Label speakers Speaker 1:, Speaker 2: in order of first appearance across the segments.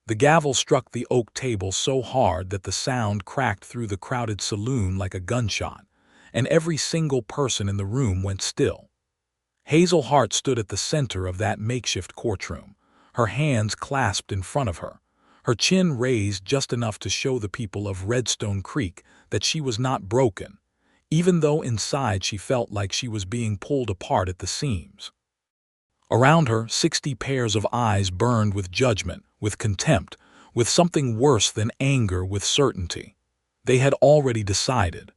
Speaker 1: The gavel struck the oak table so hard that the sound cracked through the crowded saloon like a gunshot, and every single person in the room went still. Hazel Hart stood at the center of that makeshift courtroom, her hands clasped in front of her, her chin raised just enough to show the people of Redstone Creek that she was not broken, even though inside she felt like she was being pulled apart at the seams. Around her, 60 pairs of eyes burned with judgment, with contempt, with something worse than anger, with certainty. They had already decided.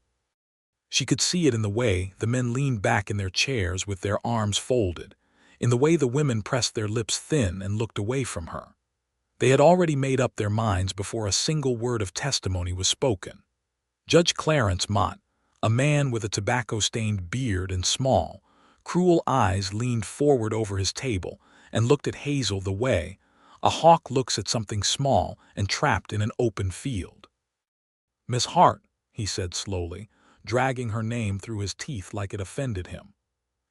Speaker 1: She could see it in the way the men leaned back in their chairs with their arms folded, in the way the women pressed their lips thin and looked away from her. They had already made up their minds before a single word of testimony was spoken. Judge Clarence Mott, a man with a tobacco-stained beard and small, cruel eyes, leaned forward over his table and looked at Hazel the way a hawk looks at something small and trapped in an open field. "Miss Hart," he said slowly, dragging her name through his teeth like it offended him.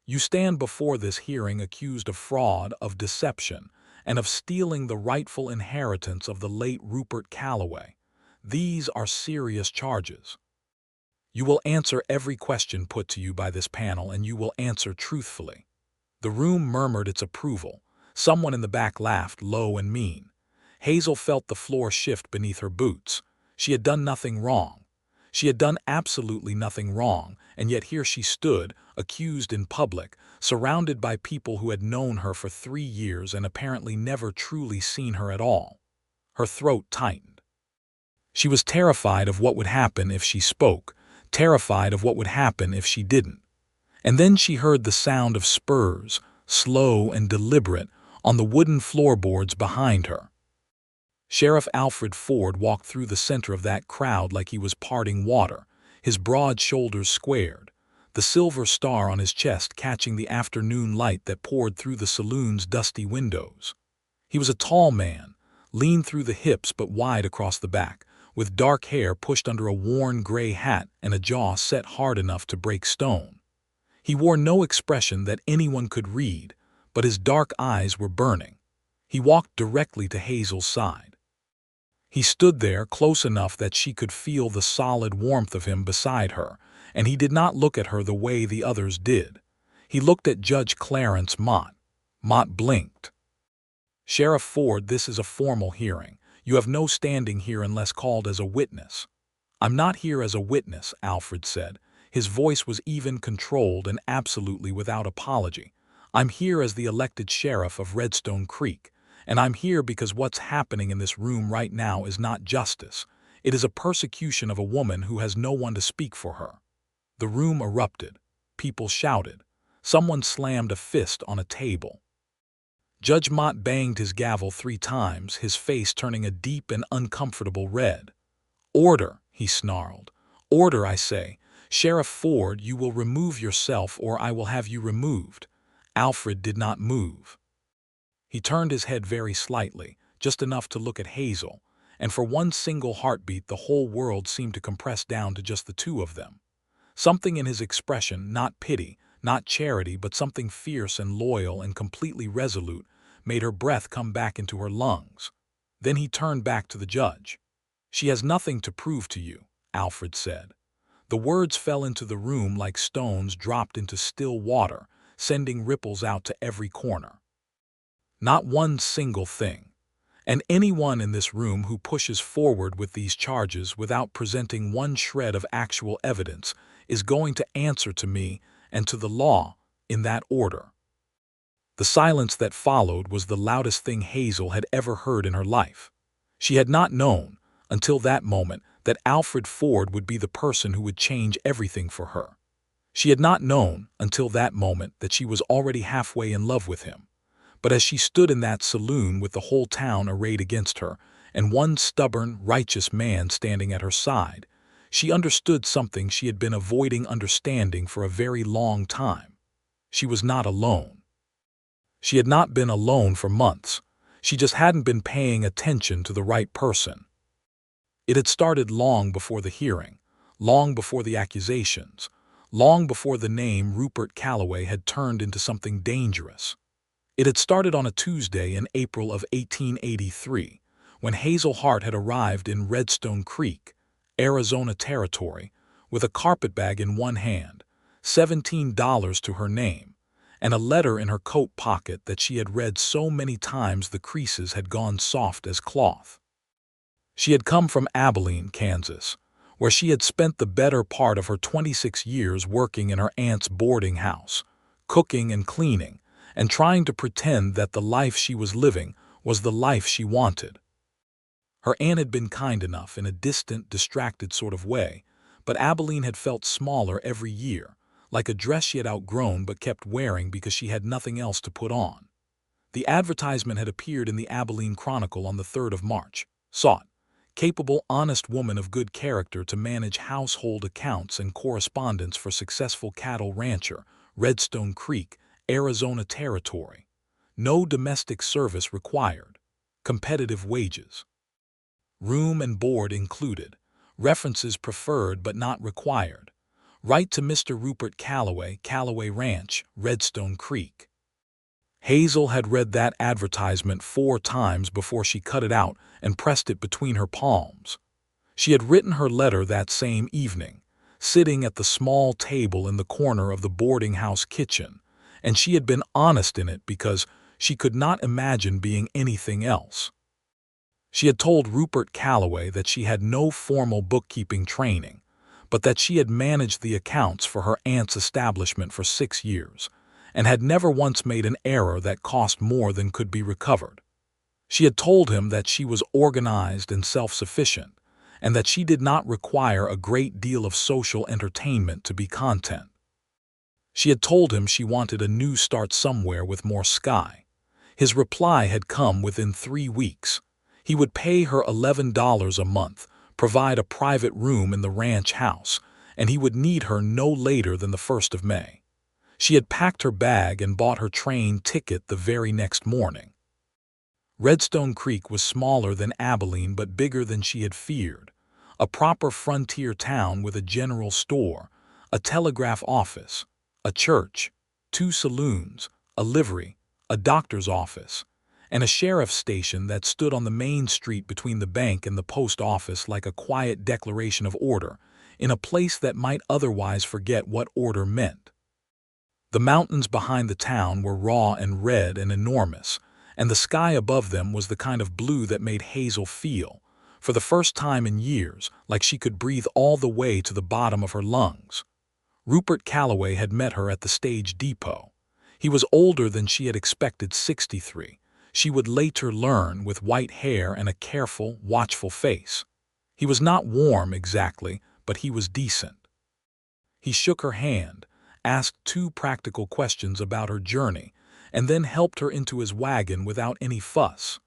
Speaker 1: "You stand before this hearing accused of fraud, of deception, and of stealing the rightful inheritance of the late Rupert Calloway. These are serious charges. You will answer every question put to you by this panel, and you will answer truthfully." The room murmured its approval. Someone in the back laughed low and mean. Hazel felt the floor shift beneath her boots. She had done nothing wrong. She had done absolutely nothing wrong, and yet here she stood, accused in public, surrounded by people who had known her for 3 years and apparently never truly seen her at all. Her throat tightened. She was terrified of what would happen if she spoke, terrified of what would happen if she didn't. And then she heard the sound of spurs, slow and deliberate, on the wooden floorboards behind her. Sheriff Alfred Ford walked through the center of that crowd like he was parting water, his broad shoulders squared, the silver star on his chest catching the afternoon light that poured through the saloon's dusty windows. He was a tall man, lean through the hips but wide across the back, with dark hair pushed under a worn gray hat and a jaw set hard enough to break stone. He wore no expression that anyone could read, but his dark eyes were burning. He walked directly to Hazel's side. He stood there close enough that she could feel the solid warmth of him beside her, and he did not look at her the way the others did. He looked at Judge Clarence Mott. Mott blinked. "Sheriff Ford, this is a formal hearing. You have no standing here unless called as a witness." "I'm not here as a witness," Alfred said. His voice was even, controlled, and absolutely without apology. "I'm here as the elected sheriff of Redstone Creek, and I'm here because what's happening in this room right now is not justice. It is a persecution of a woman who has no one to speak for her." The room erupted. People shouted. Someone slammed a fist on a table. Judge Mott banged his gavel 3 times, his face turning a deep and uncomfortable red. "Order," he snarled. "Order, I say. Sheriff Ford, you will remove yourself or I will have you removed." Alfred did not move. He turned his head very slightly, just enough to look at Hazel, and for one single heartbeat the whole world seemed to compress down to just the two of them. Something in his expression, not pity, not charity, but something fierce and loyal and completely resolute, made her breath come back into her lungs. Then he turned back to the judge. "She has nothing to prove to you," Alfred said. The words fell into the room like stones dropped into still water, sending ripples out to every corner. "Not one single thing. And anyone in this room who pushes forward with these charges without presenting one shred of actual evidence is going to answer to me and to the law in that order." The silence that followed was the loudest thing Hazel had ever heard in her life. She had not known, until that moment, that Alfred Ford would be the person who would change everything for her. She had not known, until that moment, that she was already halfway in love with him. But as she stood in that saloon with the whole town arrayed against her, and one stubborn, righteous man standing at her side, she understood something she had been avoiding understanding for a very long time. She was not alone. She had not been alone for months. She just hadn't been paying attention to the right person. It had started long before the hearing, long before the accusations, long before the name Rupert Calloway had turned into something dangerous. It had started on a Tuesday in April of 1883, when Hazel Hart had arrived in Redstone Creek, Arizona territory, with a carpetbag in one hand, $17 to her name, and a letter in her coat pocket that she had read so many times the creases had gone soft as cloth. She had come from Abilene, Kansas, where she had spent the better part of her 26 years working in her aunt's boarding house, cooking and cleaning, and trying to pretend that the life she was living was the life she wanted. Her aunt had been kind enough in a distant, distracted sort of way, but Abilene had felt smaller every year, like a dress she had outgrown but kept wearing because she had nothing else to put on. The advertisement had appeared in the Abilene Chronicle on the 3rd of March. Sought, capable, honest woman of good character to manage household accounts and correspondence for successful cattle rancher, Redstone Creek, Arizona territory. No domestic service required. Competitive wages. Room and board included. References preferred but not required. Write to Mr. Rupert Calloway, Calloway Ranch, Redstone Creek. Hazel had read that advertisement 4 times before she cut it out and pressed it between her palms. She had written her letter that same evening, sitting at the small table in the corner of the boarding house kitchen, and she had been honest in it because she could not imagine being anything else. She had told Rupert Calloway that she had no formal bookkeeping training, but that she had managed the accounts for her aunt's establishment for 6 years, and had never once made an error that cost more than could be recovered. She had told him that she was organized and self-sufficient, and that she did not require a great deal of social entertainment to be content. She had told him she wanted a new start somewhere with more sky. His reply had come within 3 weeks. He would pay her $11 a month, provide a private room in the ranch house, and he would need her no later than the 1st of May. She had packed her bag and bought her train ticket the very next morning. Redstone Creek was smaller than Abilene but bigger than she had feared. A proper frontier town with a general store, a telegraph office, a church, 2 saloons, a livery, a doctor's office, and a sheriff's station that stood on the main street between the bank and the post office like a quiet declaration of order, in a place that might otherwise forget what order meant. The mountains behind the town were raw and red and enormous, and the sky above them was the kind of blue that made Hazel feel, for the first time in years, like she could breathe all the way to the bottom of her lungs. Rupert Calloway had met her at the stage depot. He was older than she had expected, 63. She would later learn, with white hair and a careful, watchful face. He was not warm exactly, but he was decent. He shook her hand, asked 2 practical questions about her journey, and then helped her into his wagon without any fuss.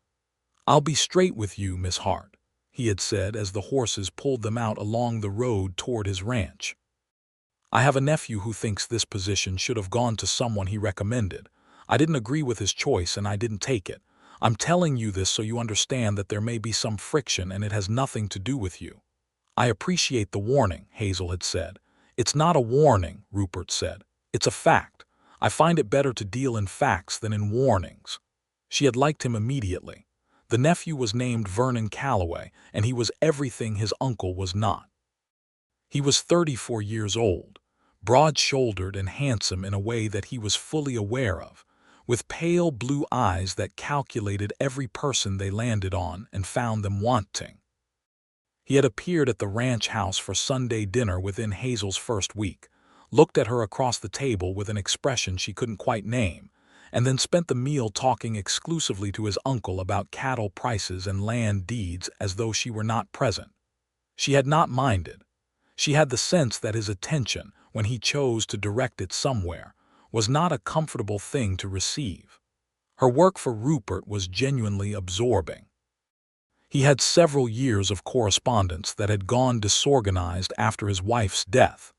Speaker 1: "I'll be straight with you, Miss Hart," he had said as the horses pulled them out along the road toward his ranch. "I have a nephew who thinks this position should have gone to someone he recommended. I didn't agree with his choice and I didn't take it. I'm telling you this so you understand that there may be some friction and it has nothing to do with you." "I appreciate the warning," Hazel had said. "It's not a warning," Rupert said. "It's a fact. I find it better to deal in facts than in warnings." She had liked him immediately. The nephew was named Vernon Calloway, and he was everything his uncle was not. He was 34 years old, broad-shouldered and handsome in a way that he was fully aware of, with pale blue eyes that calculated every person they landed on and found them wanting. He had appeared at the ranch house for Sunday dinner within Hazel's first week, looked at her across the table with an expression she couldn't quite name, and then spent the meal talking exclusively to his uncle about cattle prices and land deeds as though she were not present. She had not minded. She had the sense that his attention, when he chose to direct it somewhere, was not a comfortable thing to receive. Her work for Rupert was genuinely absorbing. He had several years of correspondence that had gone disorganized after his wife's death,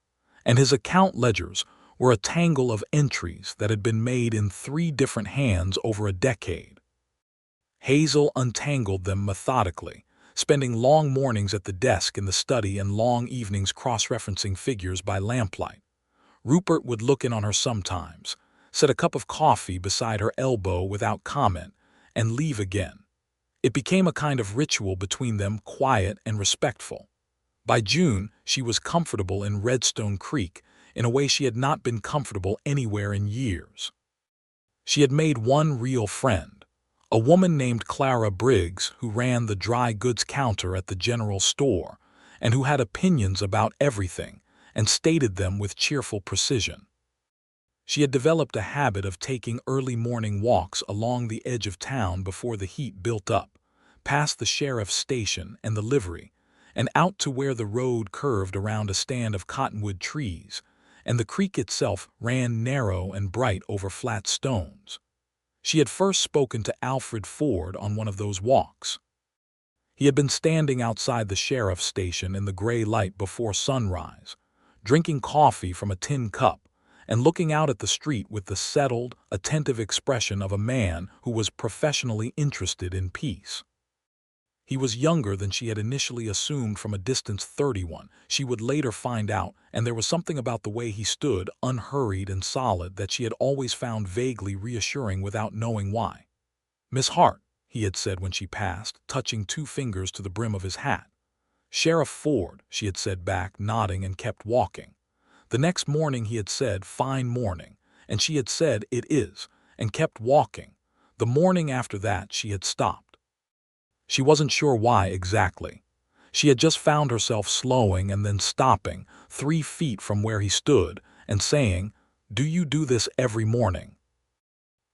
Speaker 1: and his account ledgers were a tangle of entries that had been made in 3 different hands over a decade. Hazel untangled them methodically, spending long mornings at the desk in the study and long evenings cross-referencing figures by lamplight. Rupert would look in on her sometimes, set a cup of coffee beside her elbow without comment, and leave again. It became a kind of ritual between them, quiet and respectful. By June, she was comfortable in Redstone Creek in a way she had not been comfortable anywhere in years. She had made one real friend, a woman named Clara Briggs who ran the dry goods counter at the general store and who had opinions about everything and stated them with cheerful precision. She had developed a habit of taking early morning walks along the edge of town before the heat built up, past the sheriff's station and the livery, and out to where the road curved around a stand of cottonwood trees, and the creek itself ran narrow and bright over flat stones. She had first spoken to Alfred Ford on one of those walks. He had been standing outside the sheriff's station in the gray light before sunrise, drinking coffee from a tin cup, and looking out at the street with the settled, attentive expression of a man who was professionally interested in peace. He was younger than she had initially assumed from a distance. 31, she would later find out, and there was something about the way he stood, unhurried and solid, that she had always found vaguely reassuring without knowing why. "Miss Hart," he had said when she passed, touching 2 fingers to the brim of his hat. "Sheriff Ford," she had said back, nodding, and kept walking. The next morning he had said, "Fine morning," and she had said, "It is," and kept walking. The morning after that she had stopped. She wasn't sure why exactly. She had just found herself slowing and then stopping 3 feet from where he stood and saying, "Do you do this every morning?"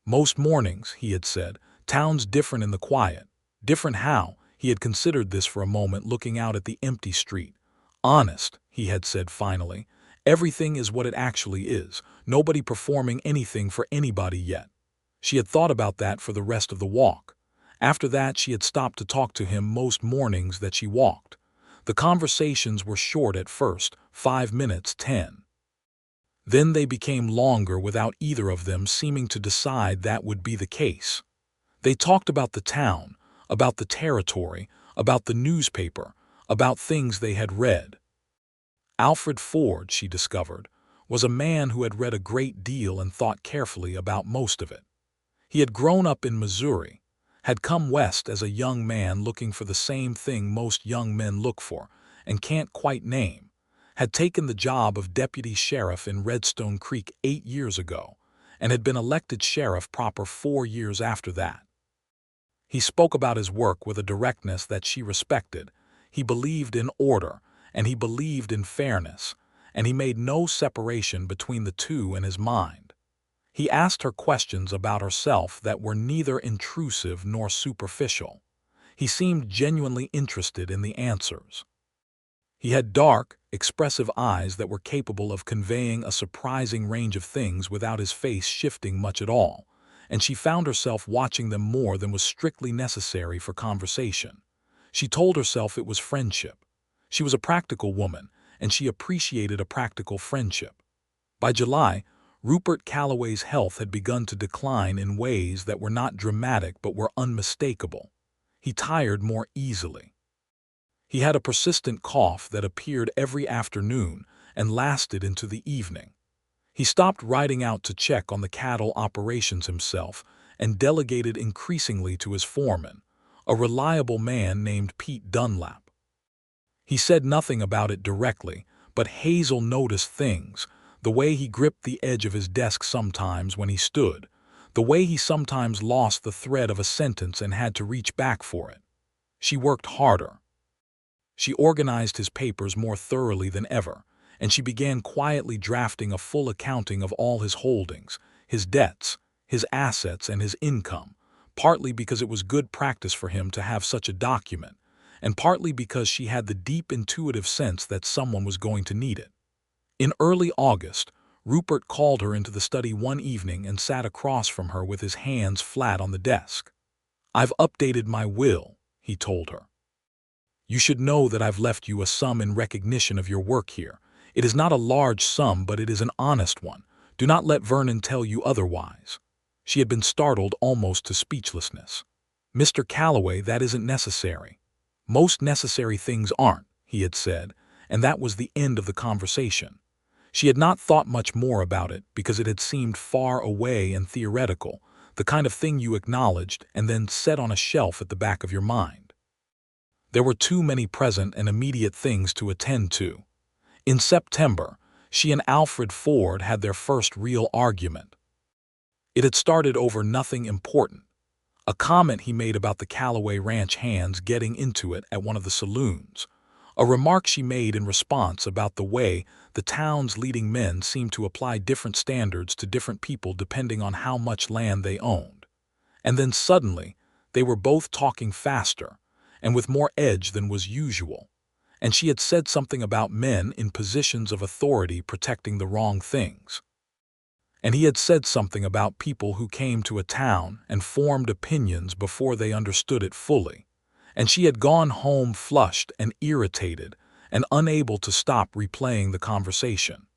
Speaker 1: "Most mornings," he had said. "Town's different in the quiet." Different how? He had considered this for a moment, looking out at the empty street. "Honest," he had said finally. "Everything is what it actually is. Nobody performing anything for anybody yet." She had thought about that for the rest of the walk. After that she had stopped to talk to him most mornings that she walked. The conversations were short at first, 5 minutes, 10. Then they became longer without either of them seeming to decide that would be the case. They talked about the town, about the territory, about the newspaper, about things they had read. Alfred Ford, she discovered, was a man who had read a great deal and thought carefully about most of it. He had grown up in Missouri, had come west as a young man looking for the same thing most young men look for and can't quite name, had taken the job of deputy sheriff in Redstone Creek 8 years ago, and had been elected sheriff proper 4 years after that. He spoke about his work with a directness that she respected. He believed in order, and he believed in fairness, and he made no separation between the two in his mind. He asked her questions about herself that were neither intrusive nor superficial. He seemed genuinely interested in the answers. He had dark, expressive eyes that were capable of conveying a surprising range of things without his face shifting much at all, and she found herself watching them more than was strictly necessary for conversation. She told herself it was friendship. She was a practical woman, and she appreciated a practical friendship. By July, Rupert Calloway's health had begun to decline in ways that were not dramatic but were unmistakable. He tired more easily. He had a persistent cough that appeared every afternoon and lasted into the evening. He stopped riding out to check on the cattle operations himself and delegated increasingly to his foreman, a reliable man named Pete Dunlap. He said nothing about it directly, but Hazel noticed things: the way he gripped the edge of his desk sometimes when he stood, the way he sometimes lost the thread of a sentence and had to reach back for it. She worked harder. She organized his papers more thoroughly than ever, and she began quietly drafting a full accounting of all his holdings, his debts, his assets, and his income, partly because it was good practice for him to have such a document, and partly because she had the deep intuitive sense that someone was going to need it. In early August, Rupert called her into the study one evening and sat across from her with his hands flat on the desk. "I've updated my will," he told her. "You should know that I've left you a sum in recognition of your work here. It is not a large sum, but it is an honest one. Do not let Vernon tell you otherwise." She had been startled almost to speechlessness. "Mr. Calloway, that isn't necessary." "Most necessary things aren't," he had said, and that was the end of the conversation. She had not thought much more about it because it had seemed far away and theoretical, the kind of thing you acknowledged and then set on a shelf at the back of your mind. There were too many present and immediate things to attend to. In September, she and Alfred Ford had their first real argument. It had started over nothing important. A comment he made about the Calloway Ranch hands getting into it at one of the saloons. A remark she made in response about the way the town's leading men seemed to apply different standards to different people depending on how much land they owned. And then suddenly, they were both talking faster and with more edge than was usual. And she had said something about men in positions of authority protecting the wrong things. And he had said something about people who came to a town and formed opinions before they understood it fully. And she had gone home flushed and irritated and unable to stop replaying the conversation.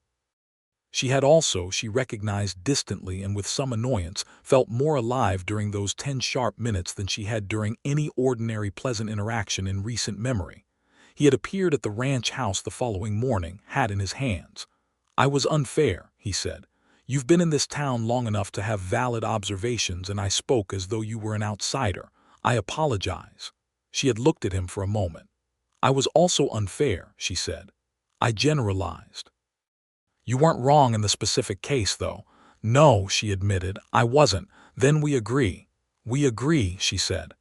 Speaker 1: She had also, she recognized distantly and with some annoyance, felt more alive during those 10 sharp minutes than she had during any ordinary pleasant interaction in recent memory. He had appeared at the ranch house the following morning, hat in his hands. "I was unfair," he said. "You've been in this town long enough to have valid observations, and I spoke as though you were an outsider. I apologize." She had looked at him for a moment. "I was also unfair," she said. "I generalized." "You weren't wrong in the specific case, though." "No," she admitted, "I wasn't." "Then we agree." "We agree," she said.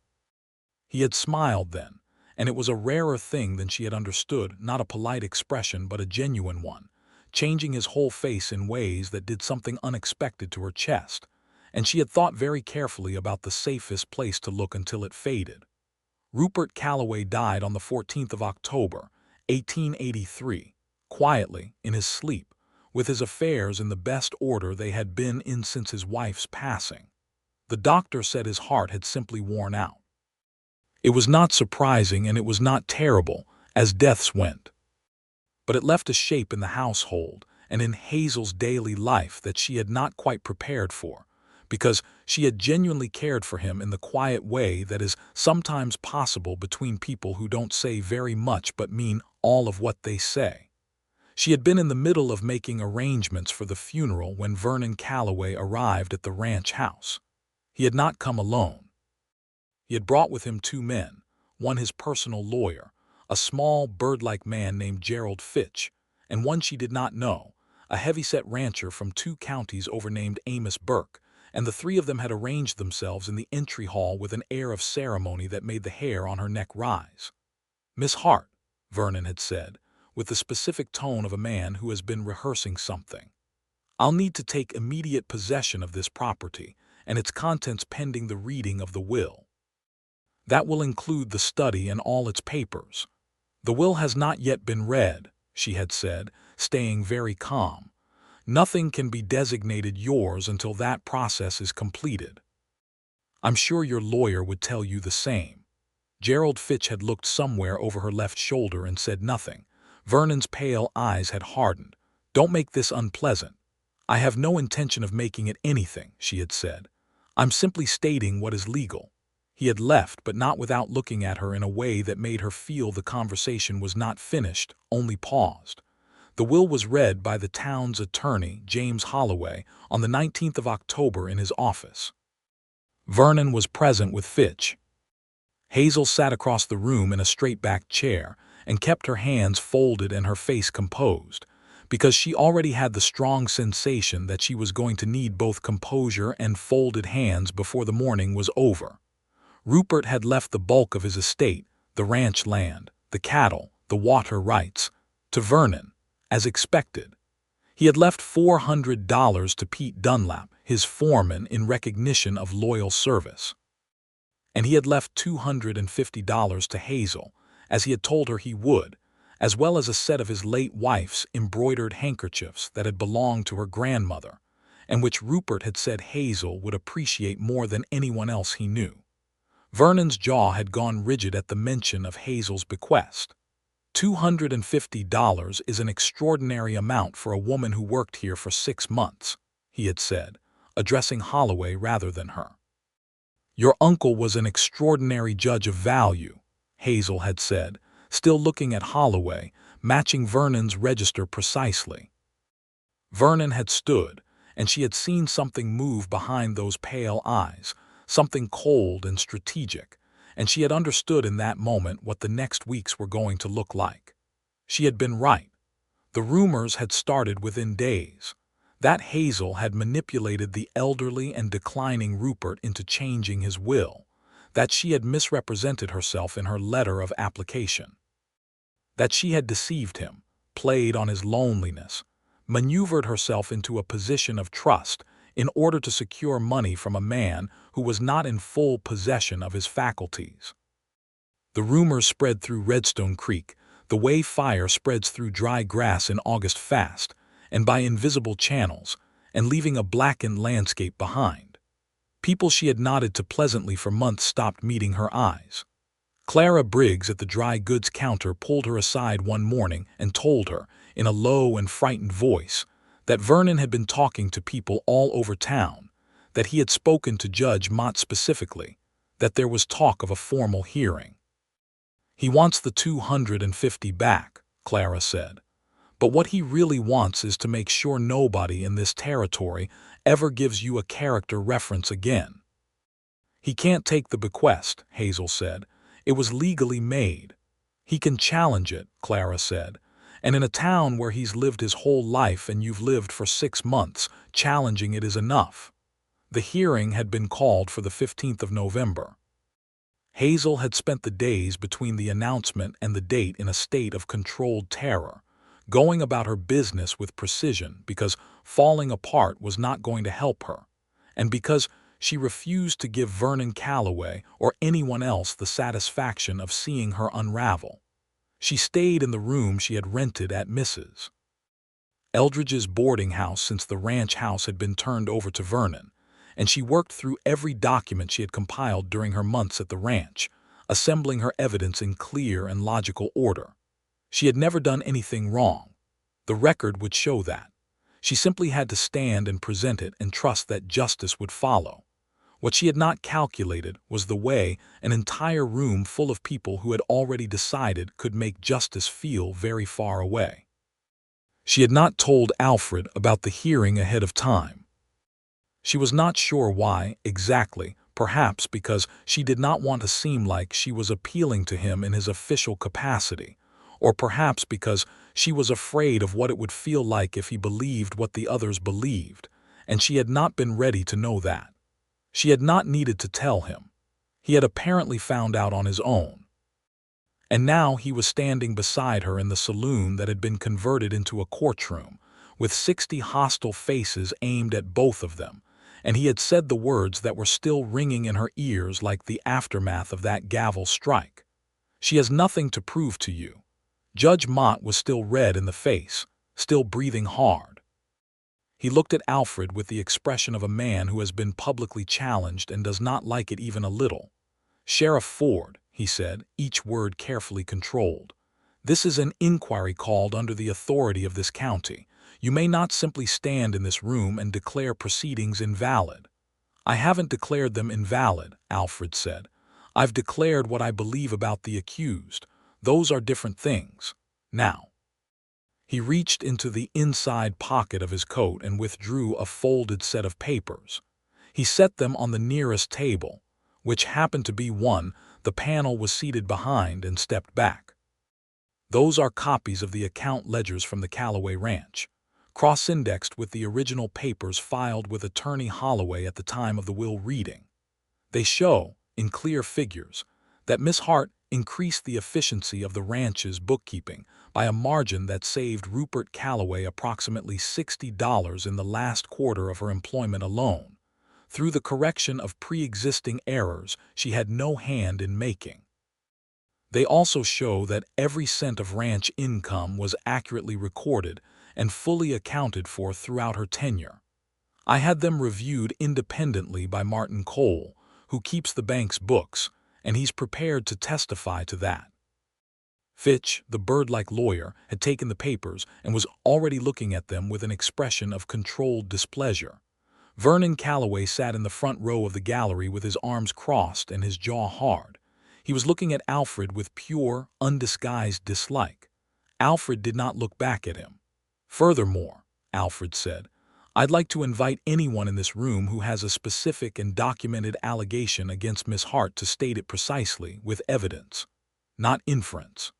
Speaker 1: He had smiled then, and it was a rarer thing than she had understood, not a polite expression but a genuine one, changing his whole face in ways that did something unexpected to her chest, and she had thought very carefully about the safest place to look until it faded. Rupert Calloway died on the 14th of October, 1883, quietly, in his sleep, with his affairs in the best order they had been in since his wife's passing. The doctor said his heart had simply worn out. It was not surprising and it was not terrible, as deaths went. But it left a shape in the household and in Hazel's daily life that she had not quite prepared for, because she had genuinely cared for him in the quiet way that is sometimes possible between people who don't say very much but mean all of what they say. She had been in the middle of making arrangements for the funeral when Vernon Calloway arrived at the ranch house. He had not come alone. He had brought with him 2 men, one his personal lawyer, a small, bird-like man named Gerald Fitch, and one she did not know, a heavyset rancher from 2 counties over named Amos Burke, and the 3 of them had arranged themselves in the entry hall with an air of ceremony that made the hair on her neck rise. "Miss Hart," Vernon had said, with the specific tone of a man who has been rehearsing something, "I'll need to take immediate possession of this property and its contents pending the reading of the will. That will include the study and all its papers. The will has not yet been read," she had said, staying very calm. "Nothing can be designated yours until that process is completed. I'm sure your lawyer would tell you the same." Gerald Fitch had looked somewhere over her left shoulder and said nothing. Vernon's pale eyes had hardened. "Don't make this unpleasant." "I have no intention of making it anything," she had said. "I'm simply stating what is legal." He had left, but not without looking at her in a way that made her feel the conversation was not finished, only paused. The will was read by the town's attorney, James Holloway, on the 19th of October in his office. Vernon was present with Fitch. Hazel sat across the room in a straight-backed chair and kept her hands folded and her face composed, because she already had the strong sensation that she was going to need both composure and folded hands before the morning was over. Rupert had left the bulk of his estate, the ranch land, the cattle, the water rights, to Vernon, as expected. He had left $400 to Pete Dunlap, his foreman, in recognition of loyal service. And he had left $250 to Hazel, as he had told her he would, as well as a set of his late wife's embroidered handkerchiefs that had belonged to her grandmother, and which Rupert had said Hazel would appreciate more than anyone else he knew. Vernon's jaw had gone rigid at the mention of Hazel's bequest. $250 is an extraordinary amount for a woman who worked here for 6 months, he had said, addressing Holloway rather than her. Your uncle was an extraordinary judge of value, Hazel had said, still looking at Holloway, matching Vernon's register precisely. Vernon had stood, and she had seen something move behind those pale eyes, something cold and strategic, and she had understood in that moment what the next weeks were going to look like. She had been right. The rumors had started within days. That Hazel had manipulated the elderly and declining Rupert into changing his will, that she had misrepresented herself in her letter of application, that she had deceived him, played on his loneliness, maneuvered herself into a position of trust in order to secure money from a man who was not in full possession of his faculties. The rumors spread through Redstone Creek, the way fire spreads through dry grass in August fast, and by invisible channels, and leaving a blackened landscape behind. People she had nodded to pleasantly for months stopped meeting her eyes. Clara Briggs at the dry goods counter pulled her aside one morning and told her, in a low and frightened voice, that Vernon had been talking to people all over town, that he had spoken to Judge Mott specifically, that there was talk of a formal hearing. "He wants the 250 back," Clara said. "But what he really wants is to make sure nobody in this territory ever gives you a character reference again." "He can't take the bequest," Hazel said. "It was legally made." "He can challenge it," Clara said. "And in a town where he's lived his whole life and you've lived for 6 months, challenging it is enough." The hearing had been called for the 15th of November. Hazel had spent the days between the announcement and the date in a state of controlled terror, going about her business with precision because falling apart was not going to help her, and because she refused to give Vernon Calloway or anyone else the satisfaction of seeing her unravel. She stayed in the room she had rented at Mrs. Eldridge's boarding house since the ranch house had been turned over to Vernon, and she worked through every document she had compiled during her months at the ranch, assembling her evidence in clear and logical order. She had never done anything wrong. The record would show that. She simply had to stand and present it and trust that justice would follow. What she had not calculated was the way an entire room full of people who had already decided could make justice feel very far away. She had not told Alfred about the hearing ahead of time. She was not sure why, exactly, perhaps because she did not want to seem like she was appealing to him in his official capacity, or perhaps because she was afraid of what it would feel like if he believed what the others believed, and she had not been ready to know that. She had not needed to tell him. He had apparently found out on his own. And now he was standing beside her in the saloon that had been converted into a courtroom, with 60 hostile faces aimed at both of them, and he had said the words that were still ringing in her ears like the aftermath of that gavel strike. "She has nothing to prove to you." Judge Mott was still red in the face, still breathing hard. He looked at Alfred with the expression of a man who has been publicly challenged and does not like it even a little. "Sheriff Ford," he said, each word carefully controlled, "this is an inquiry called under the authority of this county. You may not simply stand in this room and declare proceedings invalid." "I haven't declared them invalid," Alfred said. "I've declared what I believe about the accused. Those are different things. Now." He reached into the inside pocket of his coat and withdrew a folded set of papers. He set them on the nearest table, which happened to be one the panel was seated behind, and stepped back. "Those are copies of the account ledgers from the Calloway Ranch, cross-indexed with the original papers filed with Attorney Holloway at the time of the will reading. They show, in clear figures, that Miss Hart increased the efficiency of the ranch's bookkeeping by a margin that saved Rupert Calloway approximately $60 in the last quarter of her employment alone, through the correction of pre-existing errors she had no hand in making. They also show that every cent of ranch income was accurately recorded and fully accounted for throughout her tenure. I had them reviewed independently by Martin Cole, who keeps the bank's books, and he's prepared to testify to that." Fitch, the bird-like lawyer, had taken the papers and was already looking at them with an expression of controlled displeasure. Vernon Calloway sat in the front row of the gallery with his arms crossed and his jaw hard. He was looking at Alfred with pure, undisguised dislike. Alfred did not look back at him. "Furthermore," Alfred said, I'd like to invite anyone in this room who has a specific and documented allegation against Miss Hart to state it precisely with evidence, not inference,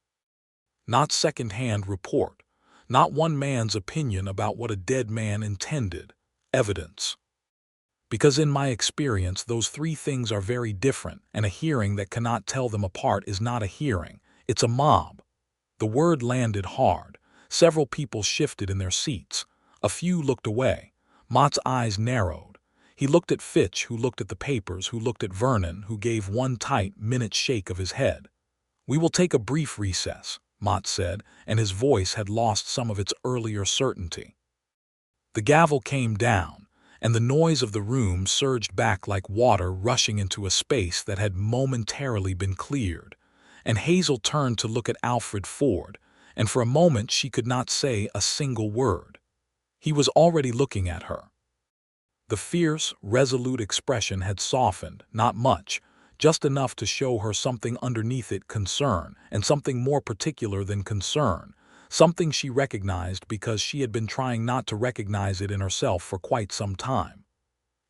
Speaker 1: not second-hand report, not one man's opinion about what a dead man intended, evidence. Because in my experience, those three things are very different, and a hearing that cannot tell them apart is not a hearing, it's a mob. The word landed hard. Several people shifted in their seats. A few looked away. Mott's eyes narrowed. He looked at Fitch, who looked at the papers, who looked at Vernon, who gave one tight, minute shake of his head. "We will take a brief recess," Mott said, and his voice had lost some of its earlier certainty. The gavel came down, and the noise of the room surged back like water rushing into a space that had momentarily been cleared, and Hazel turned to look at Alfred Ford, and for a moment she could not say a single word. He was already looking at her. The fierce, resolute expression had softened, not much, just enough to show her something underneath it: concern, and something more particular than concern, something she recognized because she had been trying not to recognize it in herself for quite some time.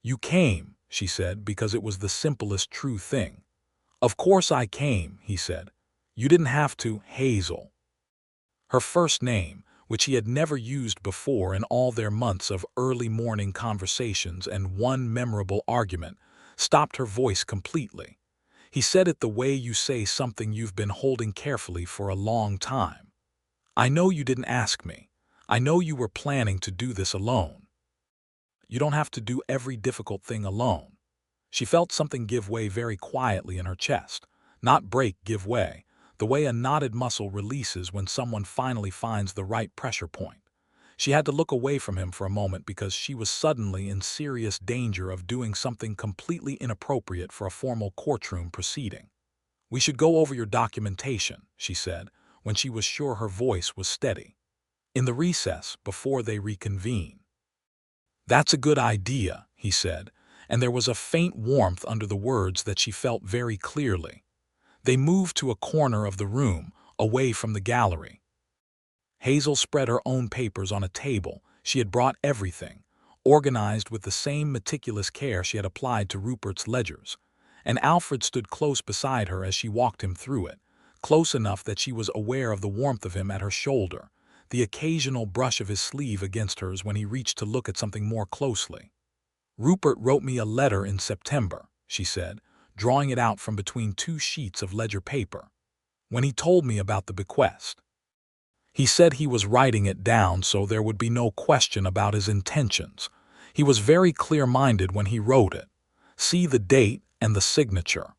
Speaker 1: "You came," she said, because it was the simplest true thing. "Of course I came," he said. "You didn't have to, Hazel." Her first name, which he had never used before in all their months of early morning conversations and one memorable argument, stopped her voice completely. He said it the way you say something you've been holding carefully for a long time. "I know you didn't ask me. I know you were planning to do this alone. You don't have to do every difficult thing alone." She felt something give way very quietly in her chest. Not break, give way, the way a knotted muscle releases when someone finally finds the right pressure point. She had to look away from him for a moment because she was suddenly in serious danger of doing something completely inappropriate for a formal courtroom proceeding. "We should go over your documentation," she said, when she was sure her voice was steady. "In the recess, before they reconvene." "That's a good idea," he said, and there was a faint warmth under the words that she felt very clearly. They moved to a corner of the room, away from the gallery. Hazel spread her own papers on a table. She had brought everything, organized with the same meticulous care she had applied to Rupert's ledgers, and Alfred stood close beside her as she walked him through it, close enough that she was aware of the warmth of him at her shoulder, the occasional brush of his sleeve against hers when he reached to look at something more closely. "Rupert wrote me a letter in September," she said, drawing it out from between two sheets of ledger paper, "when he told me about the bequest. He said he was writing it down so there would be no question about his intentions. He was very clear-minded when he wrote it. See the date and the signature."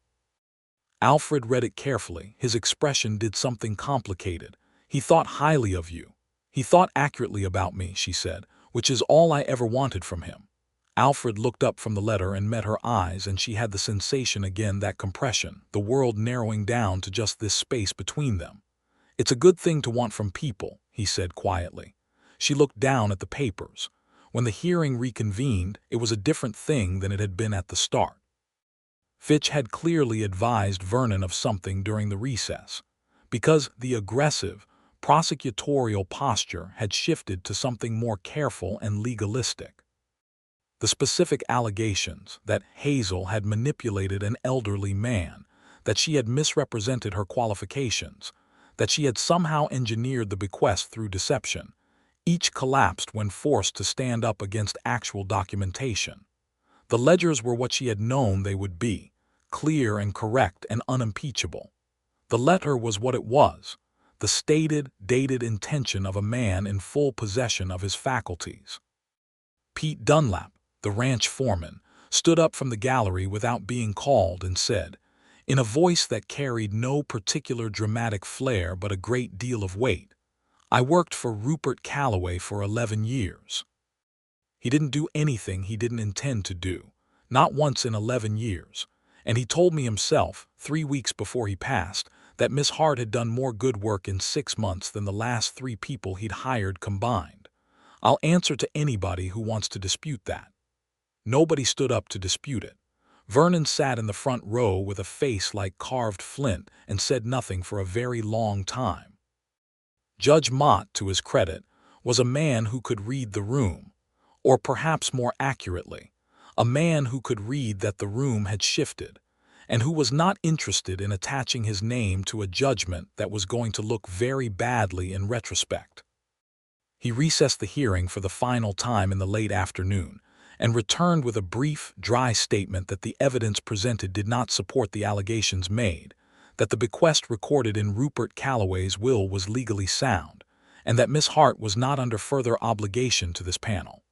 Speaker 1: Alfred read it carefully. His expression did something complicated. "He thought highly of you. He thought accurately about me," she said, "which is all I ever wanted from him." Alfred looked up from the letter and met her eyes, and she had the sensation again, that compression, the world narrowing down to just this space between them. "It's a good thing to want from people," he said quietly. She looked down at the papers. When the hearing reconvened, it was a different thing than it had been at the start. Fitch had clearly advised Vernon of something during the recess, because the aggressive, prosecutorial posture had shifted to something more careful and legalistic. The specific allegations that Hazel had manipulated an elderly man, that she had misrepresented her qualifications, that she had somehow engineered the bequest through deception, each collapsed when forced to stand up against actual documentation. The ledgers were what she had known they would be, clear and correct and unimpeachable. The letter was what it was, the stated, dated intention of a man in full possession of his faculties. Pete Dunlap, the ranch foreman, stood up from the gallery without being called and said, in a voice that carried no particular dramatic flair but a great deal of weight, "I worked for Rupert Calloway for 11 years. He didn't do anything he didn't intend to do, not once in 11 years, and he told me himself, 3 weeks before he passed, that Miss Hart had done more good work in 6 months than the last 3 people he'd hired combined. I'll answer to anybody who wants to dispute that." Nobody stood up to dispute it. Vernon sat in the front row with a face like carved flint and said nothing for a very long time. Judge Mott, to his credit, was a man who could read the room. Or perhaps more accurately, a man who could read that the room had shifted, and who was not interested in attaching his name to a judgment that was going to look very badly in retrospect. He recessed the hearing for the final time in the late afternoon, and returned with a brief, dry statement that the evidence presented did not support the allegations made, that the bequest recorded in Rupert Calloway's will was legally sound, and that Miss Hart was not under further obligation to this panel.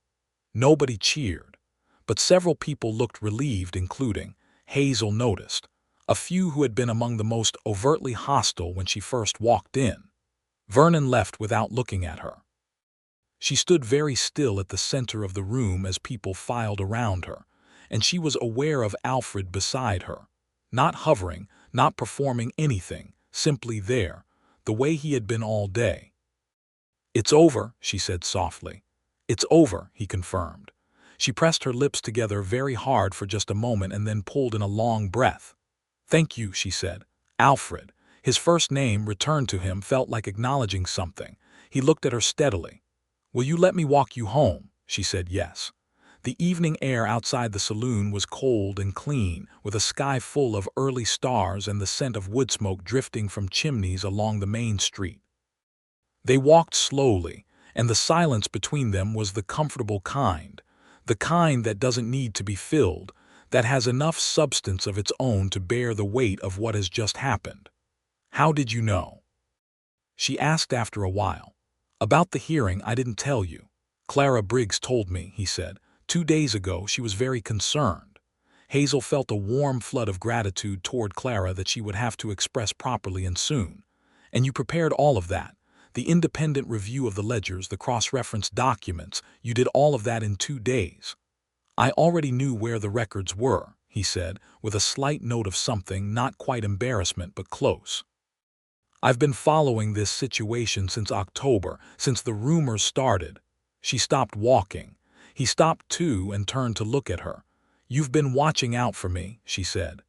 Speaker 1: Nobody cheered, but several people looked relieved, including, Hazel noticed, a few who had been among the most overtly hostile when she first walked in. Vernon left without looking at her. She stood very still at the center of the room as people filed around her, and she was aware of Alfred beside her, not hovering, not performing anything, simply there, the way he had been all day. "It's over," she said softly. "It's over," he confirmed. She pressed her lips together very hard for just a moment and then pulled in a long breath. "Thank you," she said. Alfred, his first name returned to him, felt like acknowledging something. He looked at her steadily. "Will you let me walk you home?" She said yes. The evening air outside the saloon was cold and clean, with a sky full of early stars and the scent of wood smoke drifting from chimneys along the main street. They walked slowly, and the silence between them was the comfortable kind, the kind that doesn't need to be filled, that has enough substance of its own to bear the weight of what has just happened. "How did you know?" she asked after a while. "About the hearing, I didn't tell you. Clara Briggs told me," he said. 2 days ago she was very concerned." Hazel felt a warm flood of gratitude toward Clara that she would have to express properly and soon. "And you prepared all of that? The independent review of the ledgers, the cross-reference documents, you did all of that in 2 days." "I already knew where the records were," he said, with a slight note of something, not quite embarrassment but close. "I've been following this situation since October, since the rumors started." She stopped walking. He stopped too and turned to look at her. "You've been watching out for me," she said.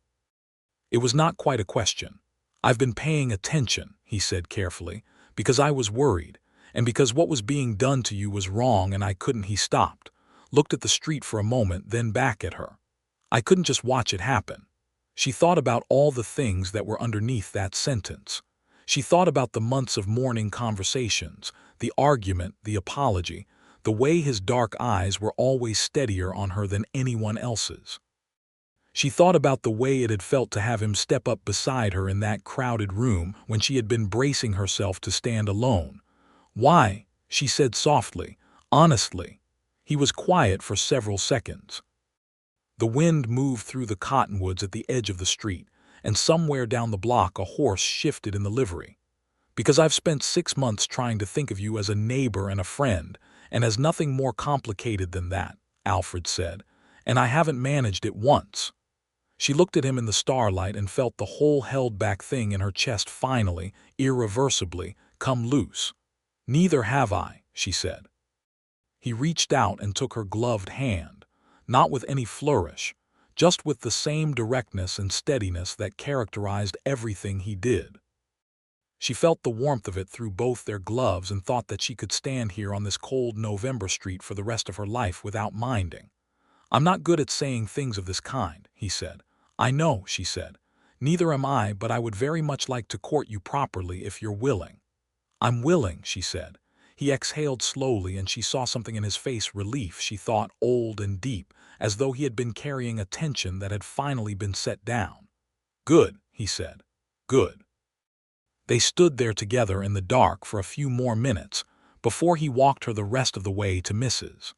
Speaker 1: It was not quite a question. "I've been paying attention," he said carefully, "because I was worried, and because what was being done to you was wrong and I couldn't." He stopped, looked at the street for a moment, then back at her. "I couldn't just watch it happen." She thought about all the things that were underneath that sentence. She thought about the months of morning conversations, the argument, the apology, the way his dark eyes were always steadier on her than anyone else's. She thought about the way it had felt to have him step up beside her in that crowded room when she had been bracing herself to stand alone. "Why?" she said softly, honestly. He was quiet for several seconds. The wind moved through the cottonwoods at the edge of the street, and somewhere down the block a horse shifted in the livery. "Because I've spent 6 months trying to think of you as a neighbor and a friend, and as nothing more complicated than that," Alfred said, "and I haven't managed it once." She looked at him in the starlight and felt the whole held-back thing in her chest finally, irreversibly, come loose. "Neither have I," she said. He reached out and took her gloved hand, not with any flourish, just with the same directness and steadiness that characterized everything he did. She felt the warmth of it through both their gloves and thought that she could stand here on this cold November street for the rest of her life without minding. "I'm not good at saying things of this kind," he said. "I know," she said. "Neither am I, but I would very much like to court you properly if you're willing." "I'm willing," she said. He exhaled slowly and she saw something in his face, relief, she thought, old and deep, as though he had been carrying a tension that had finally been set down. "Good," he said. "Good." They stood there together in the dark for a few more minutes before he walked her the rest of the way to Mrs.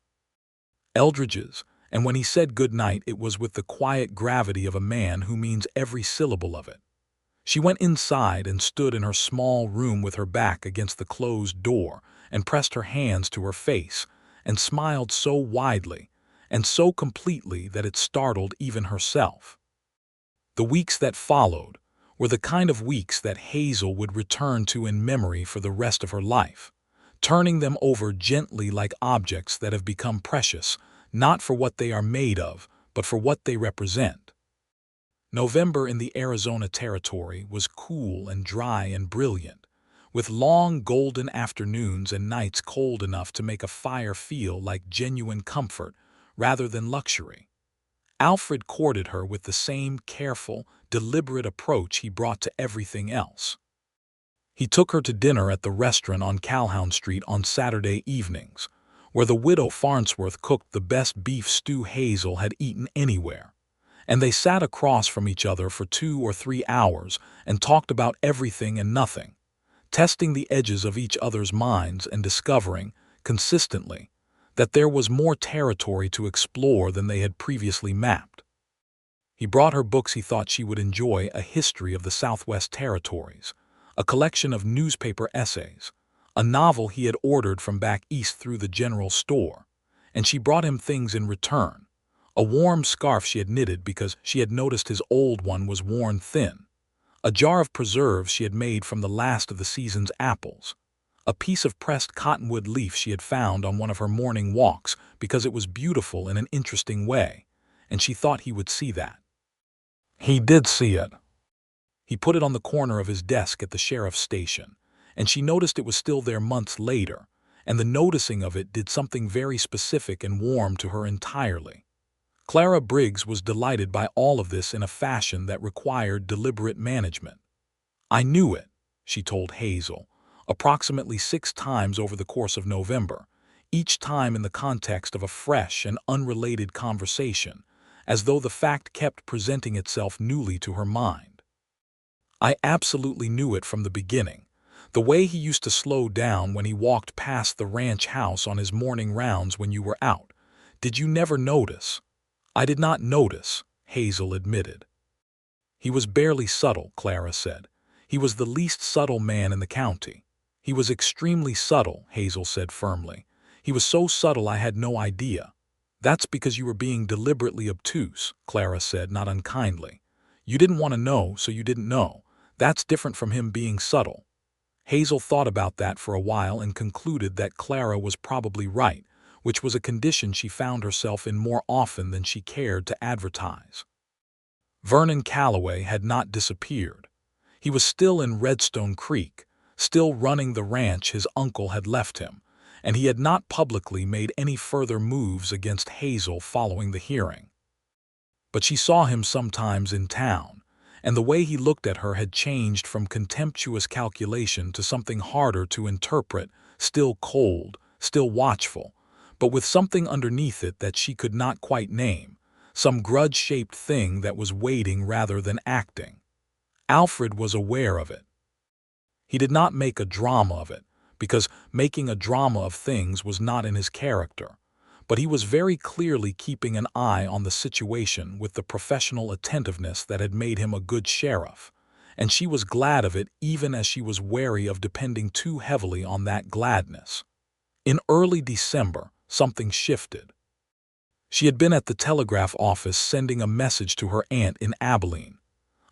Speaker 1: Eldridge's, and when he said good night it was with the quiet gravity of a man who means every syllable of it. She went inside and stood in her small room with her back against the closed door and pressed her hands to her face and smiled so widely and so completely that it startled even herself. The weeks that followed were the kind of weeks that Hazel would return to in memory for the rest of her life, turning them over gently like objects that have become precious, not for what they are made of, but for what they represent. November in the Arizona Territory was cool and dry and brilliant, with long golden afternoons and nights cold enough to make a fire feel like genuine comfort rather than luxury. Alfred courted her with the same careful, deliberate approach he brought to everything else. He took her to dinner at the restaurant on Calhoun Street on Saturday evenings, where the widow Farnsworth cooked the best beef stew Hazel had eaten anywhere, and they sat across from each other for 2 or 3 hours and talked about everything and nothing, testing the edges of each other's minds and discovering, consistently, that there was more territory to explore than they had previously mapped. He brought her books he thought she would enjoy: A History of the Southwest Territories, a collection of newspaper essays, a novel he had ordered from back east through the general store, and she brought him things in return: a warm scarf she had knitted because she had noticed his old one was worn thin, a jar of preserves she had made from the last of the season's apples, a piece of pressed cottonwood leaf she had found on one of her morning walks because it was beautiful in an interesting way, and she thought he would see that. He did see it. He put it on the corner of his desk at the sheriff's station, and she noticed it was still there months later, and the noticing of it did something very specific and warm to her entirely. Clara Briggs was delighted by all of this in a fashion that required deliberate management. "I knew it," she told Hazel, approximately 6 times over the course of November, each time in the context of a fresh and unrelated conversation, as though the fact kept presenting itself newly to her mind. "I absolutely knew it from the beginning. The way he used to slow down when he walked past the ranch house on his morning rounds when you were out. Did you never notice?" "I did not notice," Hazel admitted. "He was barely subtle," Clara said. "He was the least subtle man in the county." "He was extremely subtle," Hazel said firmly. "He was so subtle I had no idea." "That's because you were being deliberately obtuse," Clara said, not unkindly. "You didn't want to know, so you didn't know. That's different from him being subtle." Hazel thought about that for a while and concluded that Clara was probably right, which was a condition she found herself in more often than she cared to advertise. Vernon Calloway had not disappeared. He was still in Redstone Creek, still running the ranch his uncle had left him, and he had not publicly made any further moves against Hazel following the hearing. But she saw him sometimes in town, and the way he looked at her had changed from contemptuous calculation to something harder to interpret, still cold, still watchful, but with something underneath it that she could not quite name, some grudge-shaped thing that was waiting rather than acting. Alfred was aware of it. He did not make a drama of it, because making a drama of things was not in his character, but he was very clearly keeping an eye on the situation with the professional attentiveness that had made him a good sheriff, and she was glad of it even as she was wary of depending too heavily on that gladness. In early December, something shifted. She had been at the telegraph office sending a message to her aunt in Abilene,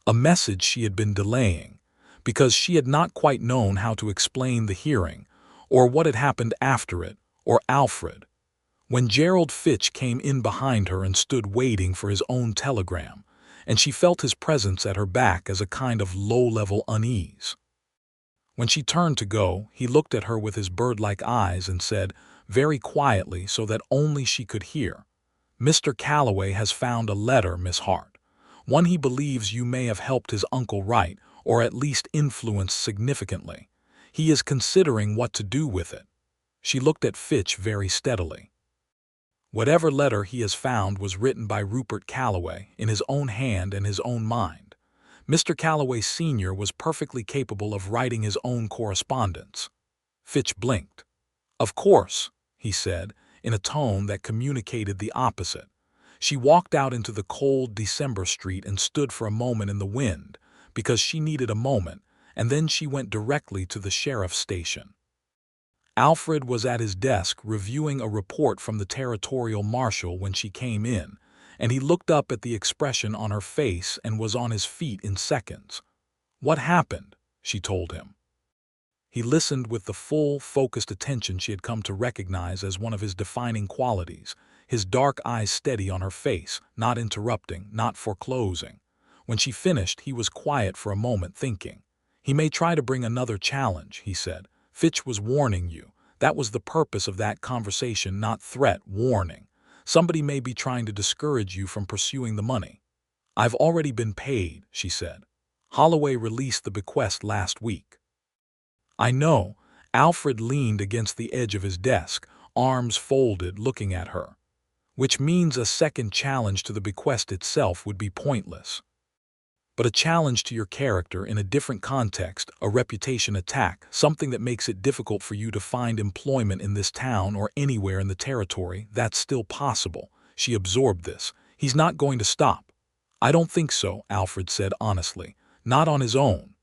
Speaker 1: a message she had been delaying, because she had not quite known how to explain the hearing, or what had happened after it, or Alfred. When Gerald Fitch came in behind her and stood waiting for his own telegram, and she felt his presence at her back as a kind of low-level unease. When she turned to go, he looked at her with his bird-like eyes and said, very quietly so that only she could hear, "Mr. Calloway has found a letter, Miss Hart. One he believes you may have helped his uncle write, or at least influenced significantly. He is considering what to do with it." She looked at Fitch very steadily. "Whatever letter he has found was written by Rupert Calloway, in his own hand and his own mind. Mr. Calloway Sr. was perfectly capable of writing his own correspondence." Fitch blinked. "Of course," he said, in a tone that communicated the opposite. She walked out into the cold December street and stood for a moment in the wind, because she needed a moment, and then she went directly to the sheriff's station. Alfred was at his desk reviewing a report from the territorial marshal when she came in, and he looked up at the expression on her face and was on his feet in seconds. "What happened?" she told him. He listened with the full, focused attention she had come to recognize as one of his defining qualities, his dark eyes steady on her face, not interrupting, not foreclosing. When she finished, he was quiet for a moment, thinking. He may try to bring another challenge, he said. Fitch was warning you. That was the purpose of that conversation, not threat, warning. Somebody may be trying to discourage you from pursuing the money. I've already been paid, she said. Holloway released the bequest last week. I know. Alfred leaned against the edge of his desk, arms folded, looking at her. Which means a second challenge to the bequest itself would be pointless. But a challenge to your character in a different context, a reputation attack, something that makes it difficult for you to find employment in this town or anywhere in the territory, that's still possible. She absorbed this. He's not going to stop. I don't think so, Alfred said honestly. Not on his own.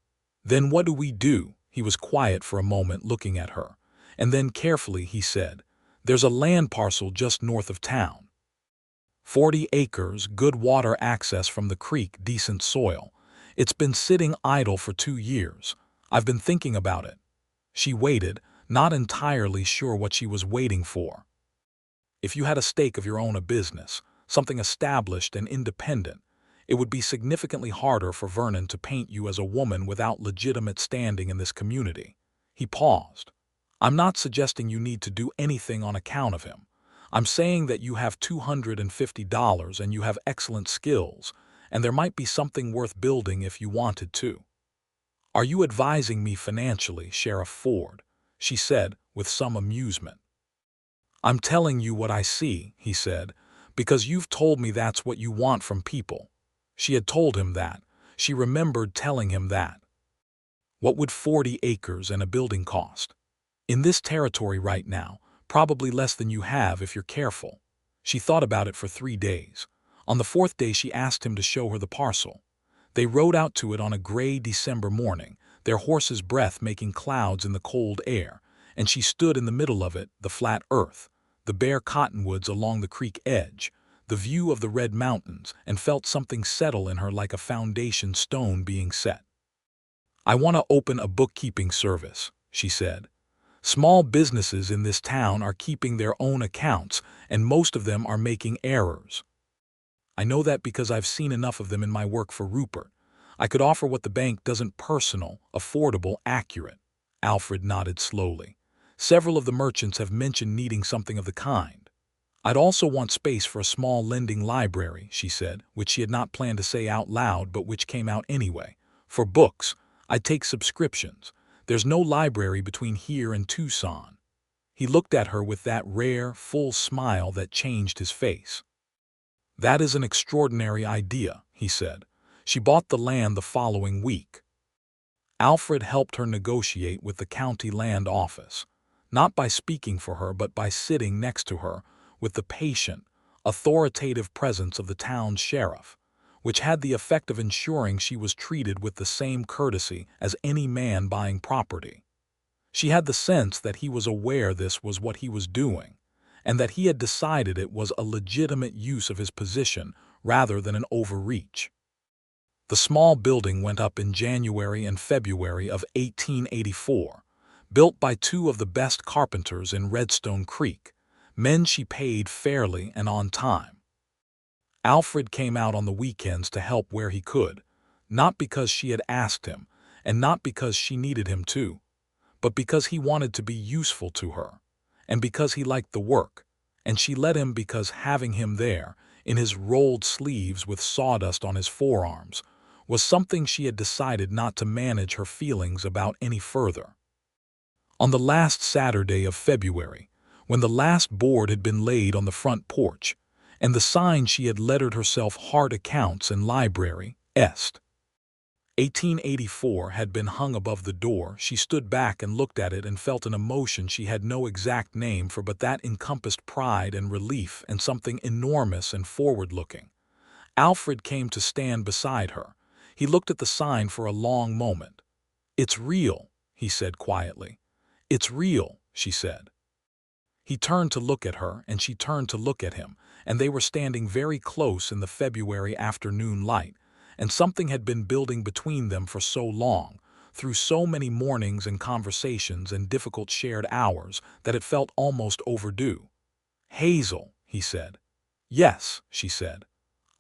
Speaker 1: Then what do we do? He was quiet for a moment, looking at her. And then carefully he said, there's a land parcel just north of town. 40 acres, good water access from the creek, decent soil. It's been sitting idle for 2 years. I've been thinking about it. She waited, not entirely sure what she was waiting for. If you had a stake of your own, a business, something established and independent, it would be significantly harder for Vernon to paint you as a woman without legitimate standing in this community. He paused. I'm not suggesting you need to do anything on account of him. I'm saying that you have $250 and you have excellent skills, and there might be something worth building if you wanted to. Are you advising me financially, Sheriff Ford? She said, with some amusement. I'm telling you what I see, he said, because you've told me that's what you want from people. She had told him that. She remembered telling him that. What would 40 acres and a building cost? In this territory right now, probably less than you have if you're careful. She thought about it for 3 days. On the 4th day she asked him to show her the parcel. They rode out to it on a gray December morning, their horse's breath making clouds in the cold air, and she stood in the middle of it, the flat earth, the bare cottonwoods along the creek edge, the view of the red mountains, and felt something settle in her like a foundation stone being set. I want to open a bookkeeping service, she said. Small businesses in this town are keeping their own accounts, and most of them are making errors. I know that because I've seen enough of them in my work for Rupert. I could offer what the bank doesn't: personal, affordable, accurate. Alfred nodded slowly. Several of the merchants have mentioned needing something of the kind. I'd also want space for a small lending library, she said, which she had not planned to say out loud but which came out anyway. For books, I'd take subscriptions. There's no library between here and Tucson. He looked at her with that rare, full smile that changed his face. That is an extraordinary idea, he said. She bought the land the following week. Alfred helped her negotiate with the county land office, not by speaking for her but by sitting next to her with the patient, authoritative presence of the town's sheriff, which had the effect of ensuring she was treated with the same courtesy as any man buying property. She had the sense that he was aware this was what he was doing, and that he had decided it was a legitimate use of his position rather than an overreach. The small building went up in January and February of 1884, built by 2 of the best carpenters in Redstone Creek, men she paid fairly and on time. Alfred came out on the weekends to help where he could, not because she had asked him, and not because she needed him to, but because he wanted to be useful to her, and because he liked the work, and she let him because having him there, in his rolled sleeves with sawdust on his forearms, was something she had decided not to manage her feelings about any further. On the last Saturday of February, when the last board had been laid on the front porch, and the sign she had lettered herself Hart Accounts and Library, Est. 1884 had been hung above the door, she stood back and looked at it and felt an emotion she had no exact name for, but that encompassed pride and relief and something enormous and forward-looking. Alfred came to stand beside her. He looked at the sign for a long moment. "It's real," he said quietly. "It's real," she said. He turned to look at her, and she turned to look at him, and they were standing very close in the February afternoon light, and something had been building between them for so long, through so many mornings and conversations and difficult shared hours, that it felt almost overdue. "Hazel," he said. "Yes," she said.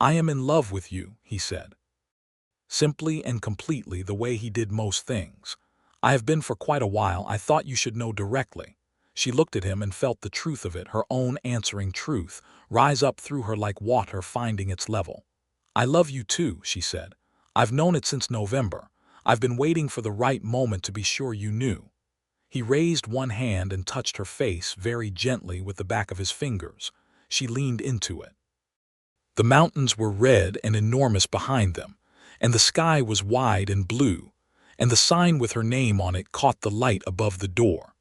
Speaker 1: "I am in love with you," he said. simply and completely the way he did most things. "I have been for quite a while. I thought you should know directly." She looked at him and felt the truth of it, her own answering truth, rise up through her like water finding its level. "I love you too," she said. "I've known it since November. I've been waiting for the right moment to be sure you knew." He raised one hand and touched her face very gently with the back of his fingers. She leaned into it. The mountains were red and enormous behind them, and the sky was wide and blue, and the sign with her name on it caught the light above the door.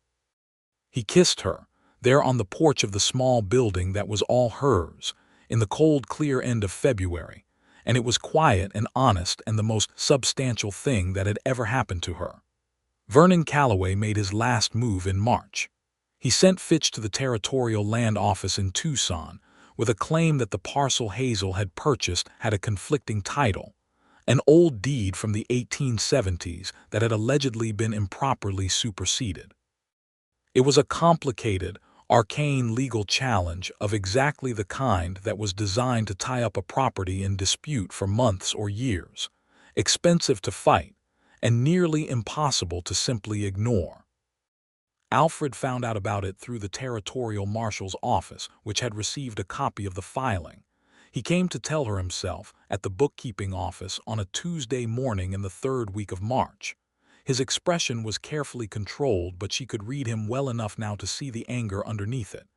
Speaker 1: He kissed her, there on the porch of the small building that was all hers, in the cold, clear end of February, and it was quiet and honest and the most substantial thing that had ever happened to her. Vernon Calloway made his last move in March. He sent Fitch to the Territorial Land Office in Tucson with a claim that the parcel Hazel had purchased had a conflicting title, an old deed from the 1870s that had allegedly been improperly superseded. It was a complicated, arcane legal challenge of exactly the kind that was designed to tie up a property in dispute for months or years, expensive to fight, and nearly impossible to simply ignore. Alfred found out about it through the Territorial Marshal's office, which had received a copy of the filing. He came to tell her himself at the bookkeeping office on a Tuesday morning in the third week of March. His expression was carefully controlled, but she could read him well enough now to see the anger underneath it.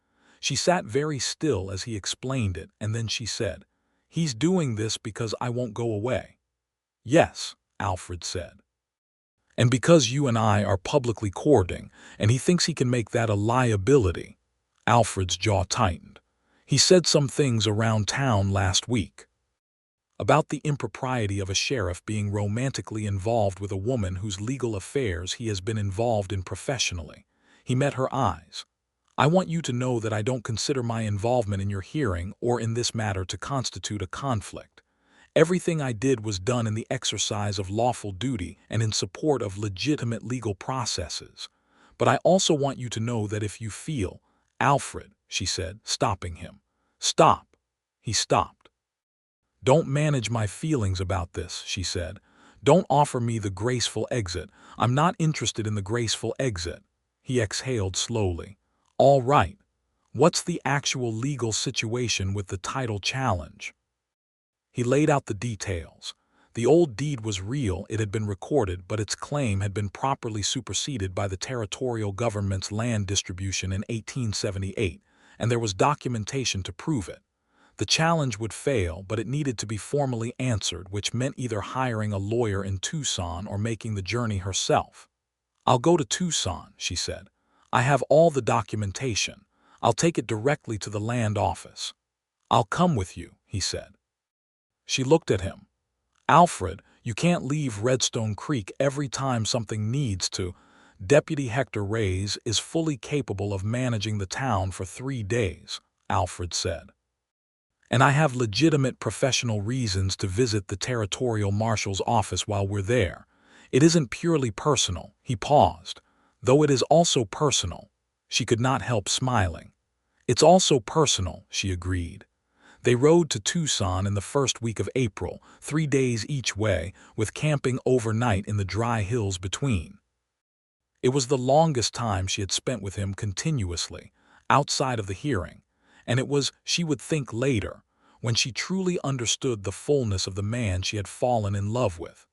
Speaker 1: She sat very still as he explained it, and then she said, "He's doing this because I won't go away." "Yes," Alfred said. "And because you and I are publicly courting, and he thinks he can make that a liability." Alfred's jaw tightened. "He said some things around town last week about the impropriety of a sheriff being romantically involved with a woman whose legal affairs he has been involved in professionally." He met her eyes. "I want you to know that I don't consider my involvement in your hearing or in this matter to constitute a conflict. Everything I did was done in the exercise of lawful duty and in support of legitimate legal processes. But I also want you to know that if you feel—" "Alfred," she said, stopping him. "Stop." He stopped. "Don't manage my feelings about this," she said. "Don't offer me the graceful exit. I'm not interested in the graceful exit." He exhaled slowly. "All right. What's the actual legal situation with the title challenge?" He laid out the details. The old deed was real, it had been recorded, but its claim had been properly superseded by the territorial government's land distribution in 1878, and there was documentation to prove it. The challenge would fail, but it needed to be formally answered, which meant either hiring a lawyer in Tucson or making the journey herself. "I'll go to Tucson," she said. "I have all the documentation. I'll take it directly to the land office." "I'll come with you," he said. She looked at him. "Alfred, you can't leave Redstone Creek every time something needs to." "Deputy Hector Reyes is fully capable of managing the town for 3 days," Alfred said. "And I have legitimate professional reasons to visit the Territorial Marshal's office while we're there. It isn't purely personal." He paused. "Though it is also personal." She could not help smiling. "It's also personal," she agreed. They rode to Tucson in the first week of April, 3 days each way, with camping overnight in the dry hills between. It was the longest time she had spent with him continuously, outside of the hearing, and it was, she would think later, when she truly understood the fullness of the man she had fallen in love with.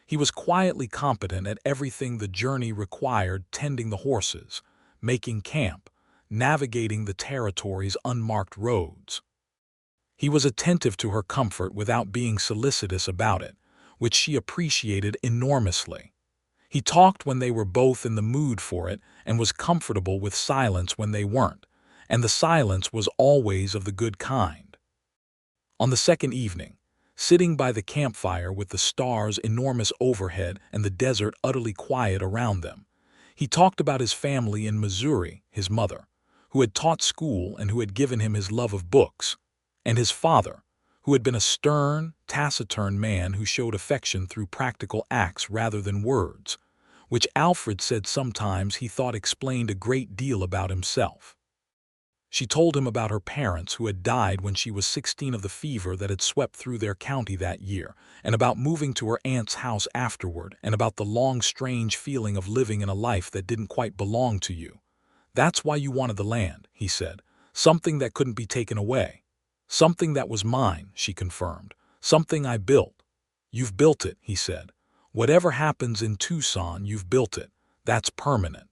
Speaker 1: He was quietly competent at everything the journey required: tending the horses, making camp, navigating the territory's unmarked roads. He was attentive to her comfort without being solicitous about it, which she appreciated enormously. He talked when they were both in the mood for it and was comfortable with silence when they weren't, and the silence was always of the good kind. On the second evening, sitting by the campfire with the stars enormous overhead and the desert utterly quiet around them, he talked about his family in Missouri, his mother, who had taught school and who had given him his love of books, and his father, who had been a stern, taciturn man who showed affection through practical acts rather than words, which Alfred said sometimes he thought explained a great deal about himself. She told him about her parents who had died when she was 16 of the fever that had swept through their county that year, and about moving to her aunt's house afterward, and about the long, strange feeling of living in a life that didn't quite belong to you. "That's why you wanted the land," he said. "Something that couldn't be taken away." "Something that was mine," she confirmed. "Something I built." "You've built it," he said. "Whatever happens in Tucson, you've built it. That's permanent."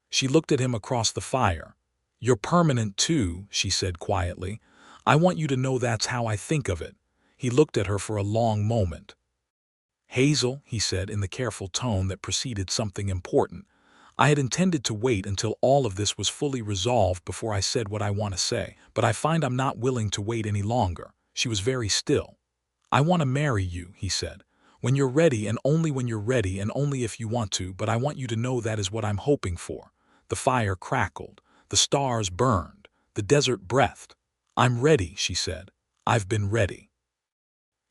Speaker 1: She looked at him across the fire. "You're permanent too," she said quietly. "I want you to know that's how I think of it." He looked at her for a long moment. "Hazel," he said in the careful tone that preceded something important, "I had intended to wait until all of this was fully resolved before I said what I want to say, but I find I'm not willing to wait any longer." She was very still. "I want to marry you," he said. "When you're ready, and only when you're ready, and only if you want to, but I want you to know that is what I'm hoping for." The fire crackled. The stars burned. The desert breathed. "I'm ready," she said. "I've been ready."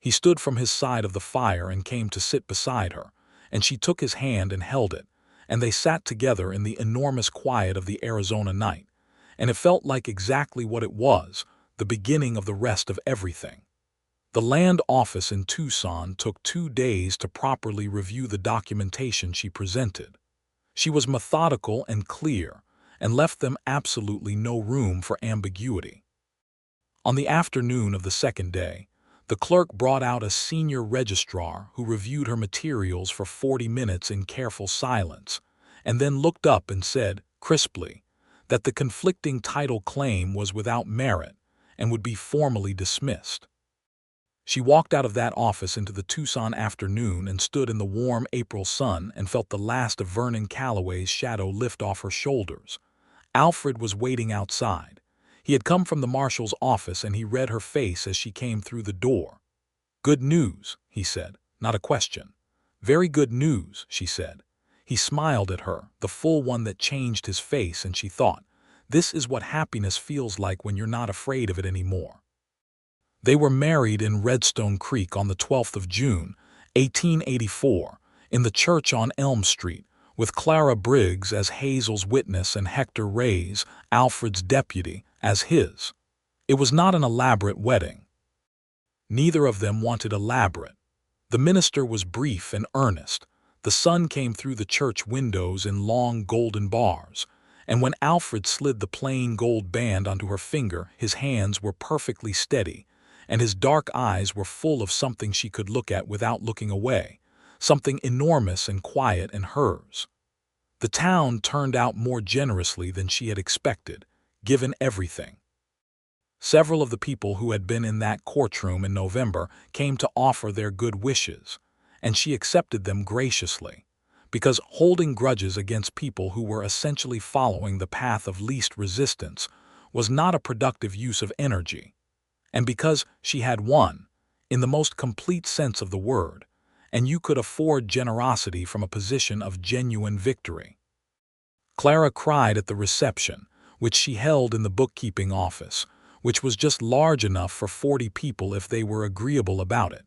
Speaker 1: He stood from his side of the fire and came to sit beside her, and she took his hand and held it, and they sat together in the enormous quiet of the Arizona night, and it felt like exactly what it was, the beginning of the rest of everything. The land office in Tucson took 2 days to properly review the documentation she presented. She was methodical and clear, and left them absolutely no room for ambiguity. On the afternoon of the second day, the clerk brought out a senior registrar who reviewed her materials for 40 minutes in careful silence, and then looked up and said, crisply, that the conflicting title claim was without merit and would be formally dismissed. She walked out of that office into the Tucson afternoon and stood in the warm April sun and felt the last of Vernon Calloway's shadow lift off her shoulders. Alfred was waiting outside. He had come from the marshal's office, and he read her face as she came through the door. "Good news," he said, not a question. "Very good news," she said. He smiled at her, the full one that changed his face, and she thought, this is what happiness feels like when you're not afraid of it anymore. They were married in Redstone Creek on the 12th of June, 1884, in the church on Elm Street, with Clara Briggs as Hazel's witness and Hector Reyes, Alfred's deputy, as his. It was not an elaborate wedding. Neither of them wanted elaborate. The minister was brief and earnest. The sun came through the church windows in long golden bars, and when Alfred slid the plain gold band onto her finger, his hands were perfectly steady, and his dark eyes were full of something she could look at without looking away, something enormous and quiet in hers. The town turned out more generously than she had expected, given everything. Several of the people who had been in that courtroom in November came to offer their good wishes, and she accepted them graciously, because holding grudges against people who were essentially following the path of least resistance was not a productive use of energy, and because she had won, in the most complete sense of the word, and you could afford generosity from a position of genuine victory. Clara cried at the reception, which she held in the bookkeeping office, which was just large enough for 40 people if they were agreeable about it.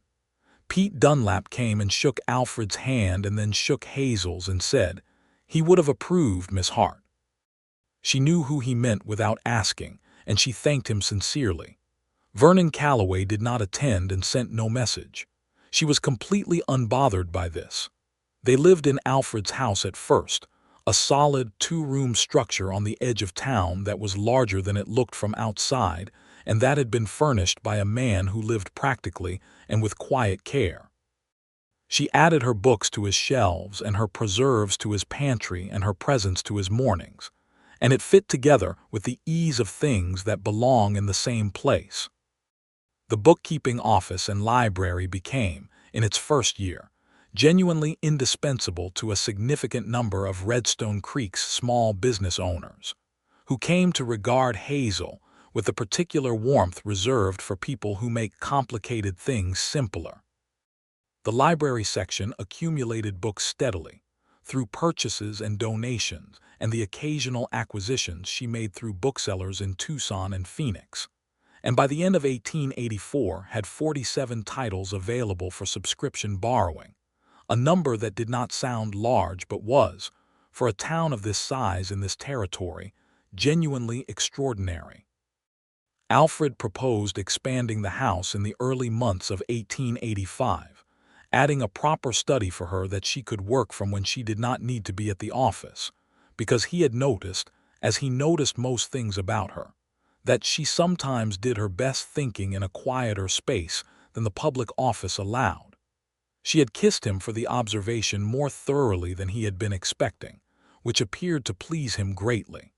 Speaker 1: Pete Dunlap came and shook Alfred's hand and then shook Hazel's and said, "He would have approved, Miss Hart." She knew who he meant without asking, and she thanked him sincerely. Vernon Calloway did not attend and sent no message. She was completely unbothered by this. They lived in Alfred's house at first, a solid 2-room structure on the edge of town that was larger than it looked from outside, and that had been furnished by a man who lived practically and with quiet care. She added her books to his shelves and her preserves to his pantry and her presents to his mornings, and it fit together with the ease of things that belong in the same place. The bookkeeping office and library became, in its first year, genuinely indispensable to a significant number of Redstone Creek's small business owners, who came to regard Hazel with the particular warmth reserved for people who make complicated things simpler. The library section accumulated books steadily, through purchases and donations and the occasional acquisitions she made through booksellers in Tucson and Phoenix, and by the end of 1884 had 47 titles available for subscription borrowing, a number that did not sound large but was, for a town of this size in this territory, genuinely extraordinary. Alfred proposed expanding the house in the early months of 1885, adding a proper study for her that she could work from when she did not need to be at the office, because he had noticed, as he noticed most things about her, that she sometimes did her best thinking in a quieter space than the public office allowed. She had kissed him for the observation more thoroughly than he had been expecting, which appeared to please him greatly.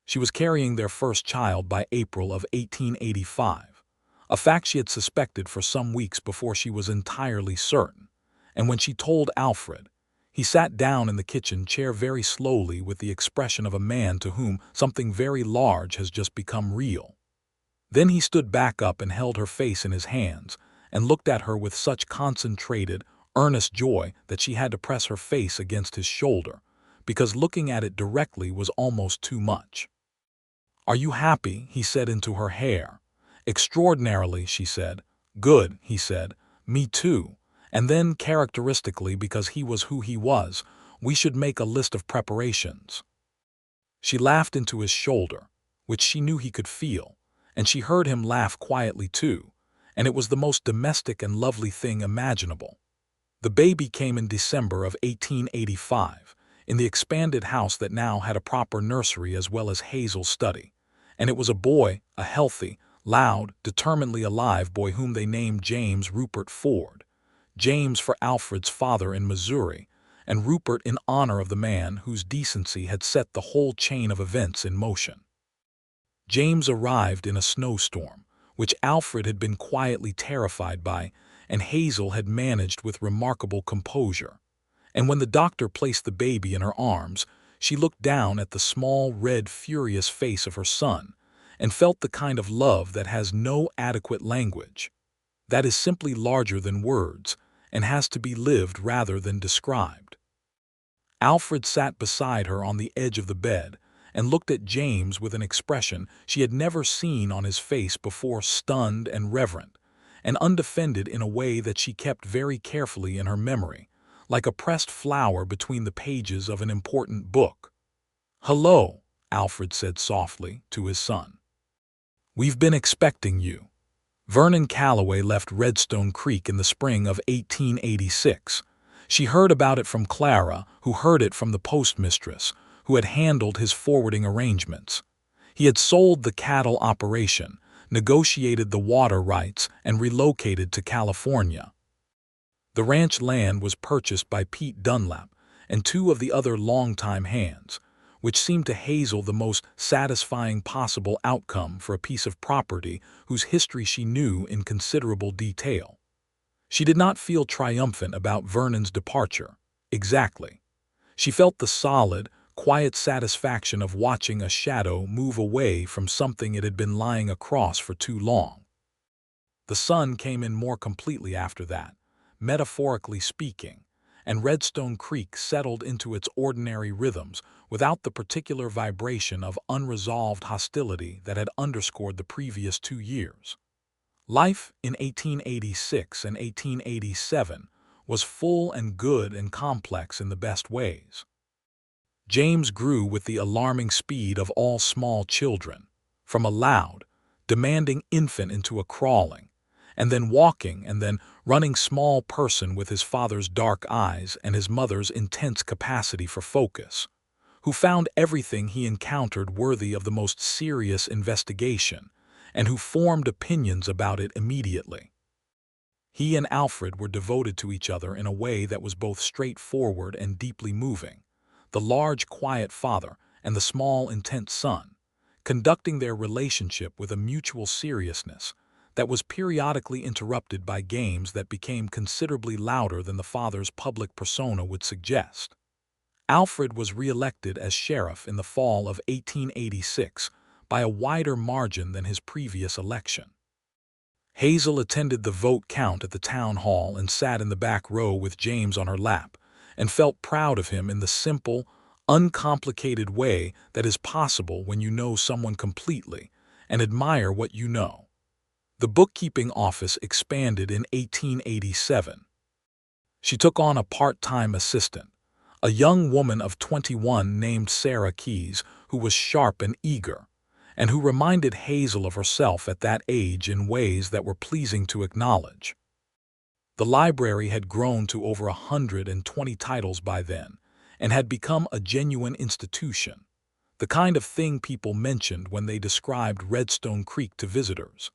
Speaker 1: She was carrying their first child by April of 1885, a fact she had suspected for some weeks before she was entirely certain, and when she told Alfred, he sat down in the kitchen chair very slowly with the expression of a man to whom something very large has just become real. Then he stood back up and held her face in his hands and looked at her with such concentrated, earnest joy that she had to press her face against his shoulder, because looking at it directly was almost too much. "Are you happy?" he said into her hair. "Extraordinarily," she said. "Good," he said. "Me too." And then, characteristically, because he was who he was, "We should make a list of preparations." She laughed into his shoulder, which she knew he could feel, and she heard him laugh quietly too, and it was the most domestic and lovely thing imaginable. The baby came in December of 1885, in the expanded house that now had a proper nursery as well as Hazel's study, and it was a boy, a healthy, loud, determinedly alive boy whom they named James Rupert Ford, James for Alfred's father in Missouri, and Rupert in honor of the man whose decency had set the whole chain of events in motion. James arrived in a snowstorm, which Alfred had been quietly terrified by, and Hazel had managed with remarkable composure. And when the doctor placed the baby in her arms, she looked down at the small, red, furious face of her son, and felt the kind of love that has no adequate language, that is simply larger than words, and has to be lived rather than described. Alfred sat beside her on the edge of the bed, and looked at James with an expression she had never seen on his face before, stunned and reverent, and undefended in a way that she kept very carefully in her memory, like a pressed flower between the pages of an important book. "Hello," Alfred said softly to his son. "We've been expecting you." Vernon Calloway left Redstone Creek in the spring of 1886. She heard about it from Clara, who heard it from the postmistress, who had handled his forwarding arrangements. He had sold the cattle operation, negotiated the water rights, and relocated to California. The ranch land was purchased by Pete Dunlap and two of the other longtime hands, which seemed to Hazel the most satisfying possible outcome for a piece of property whose history she knew in considerable detail. She did not feel triumphant about Vernon's departure, exactly. She felt the solid, quiet satisfaction of watching a shadow move away from something it had been lying across for too long. The sun came in more completely after that, metaphorically speaking, and Redstone Creek settled into its ordinary rhythms without the particular vibration of unresolved hostility that had underscored the previous 2 years. Life in 1886 and 1887 was full and good and complex in the best ways. James grew with the alarming speed of all small children, from a loud, demanding infant into a crawling, and then walking and then running small person with his father's dark eyes and his mother's intense capacity for focus, who found everything he encountered worthy of the most serious investigation, and who formed opinions about it immediately. He and Alfred were devoted to each other in a way that was both straightforward and deeply moving, the large, quiet father and the small, intense son, conducting their relationship with a mutual seriousness that was periodically interrupted by games that became considerably louder than the father's public persona would suggest. Alfred was re-elected as sheriff in the fall of 1886 by a wider margin than his previous election. Hazel attended the vote count at the town hall and sat in the back row with James on her lap, and felt proud of him in the simple, uncomplicated way that is possible when you know someone completely and admire what you know. The bookkeeping office expanded in 1887. She took on a part-time assistant, a young woman of 21 named Sarah Keyes, who was sharp and eager, and who reminded Hazel of herself at that age in ways that were pleasing to acknowledge. The library had grown to over 120 titles by then, and had become a genuine institution, the kind of thing people mentioned when they described Redstone Creek to visitors.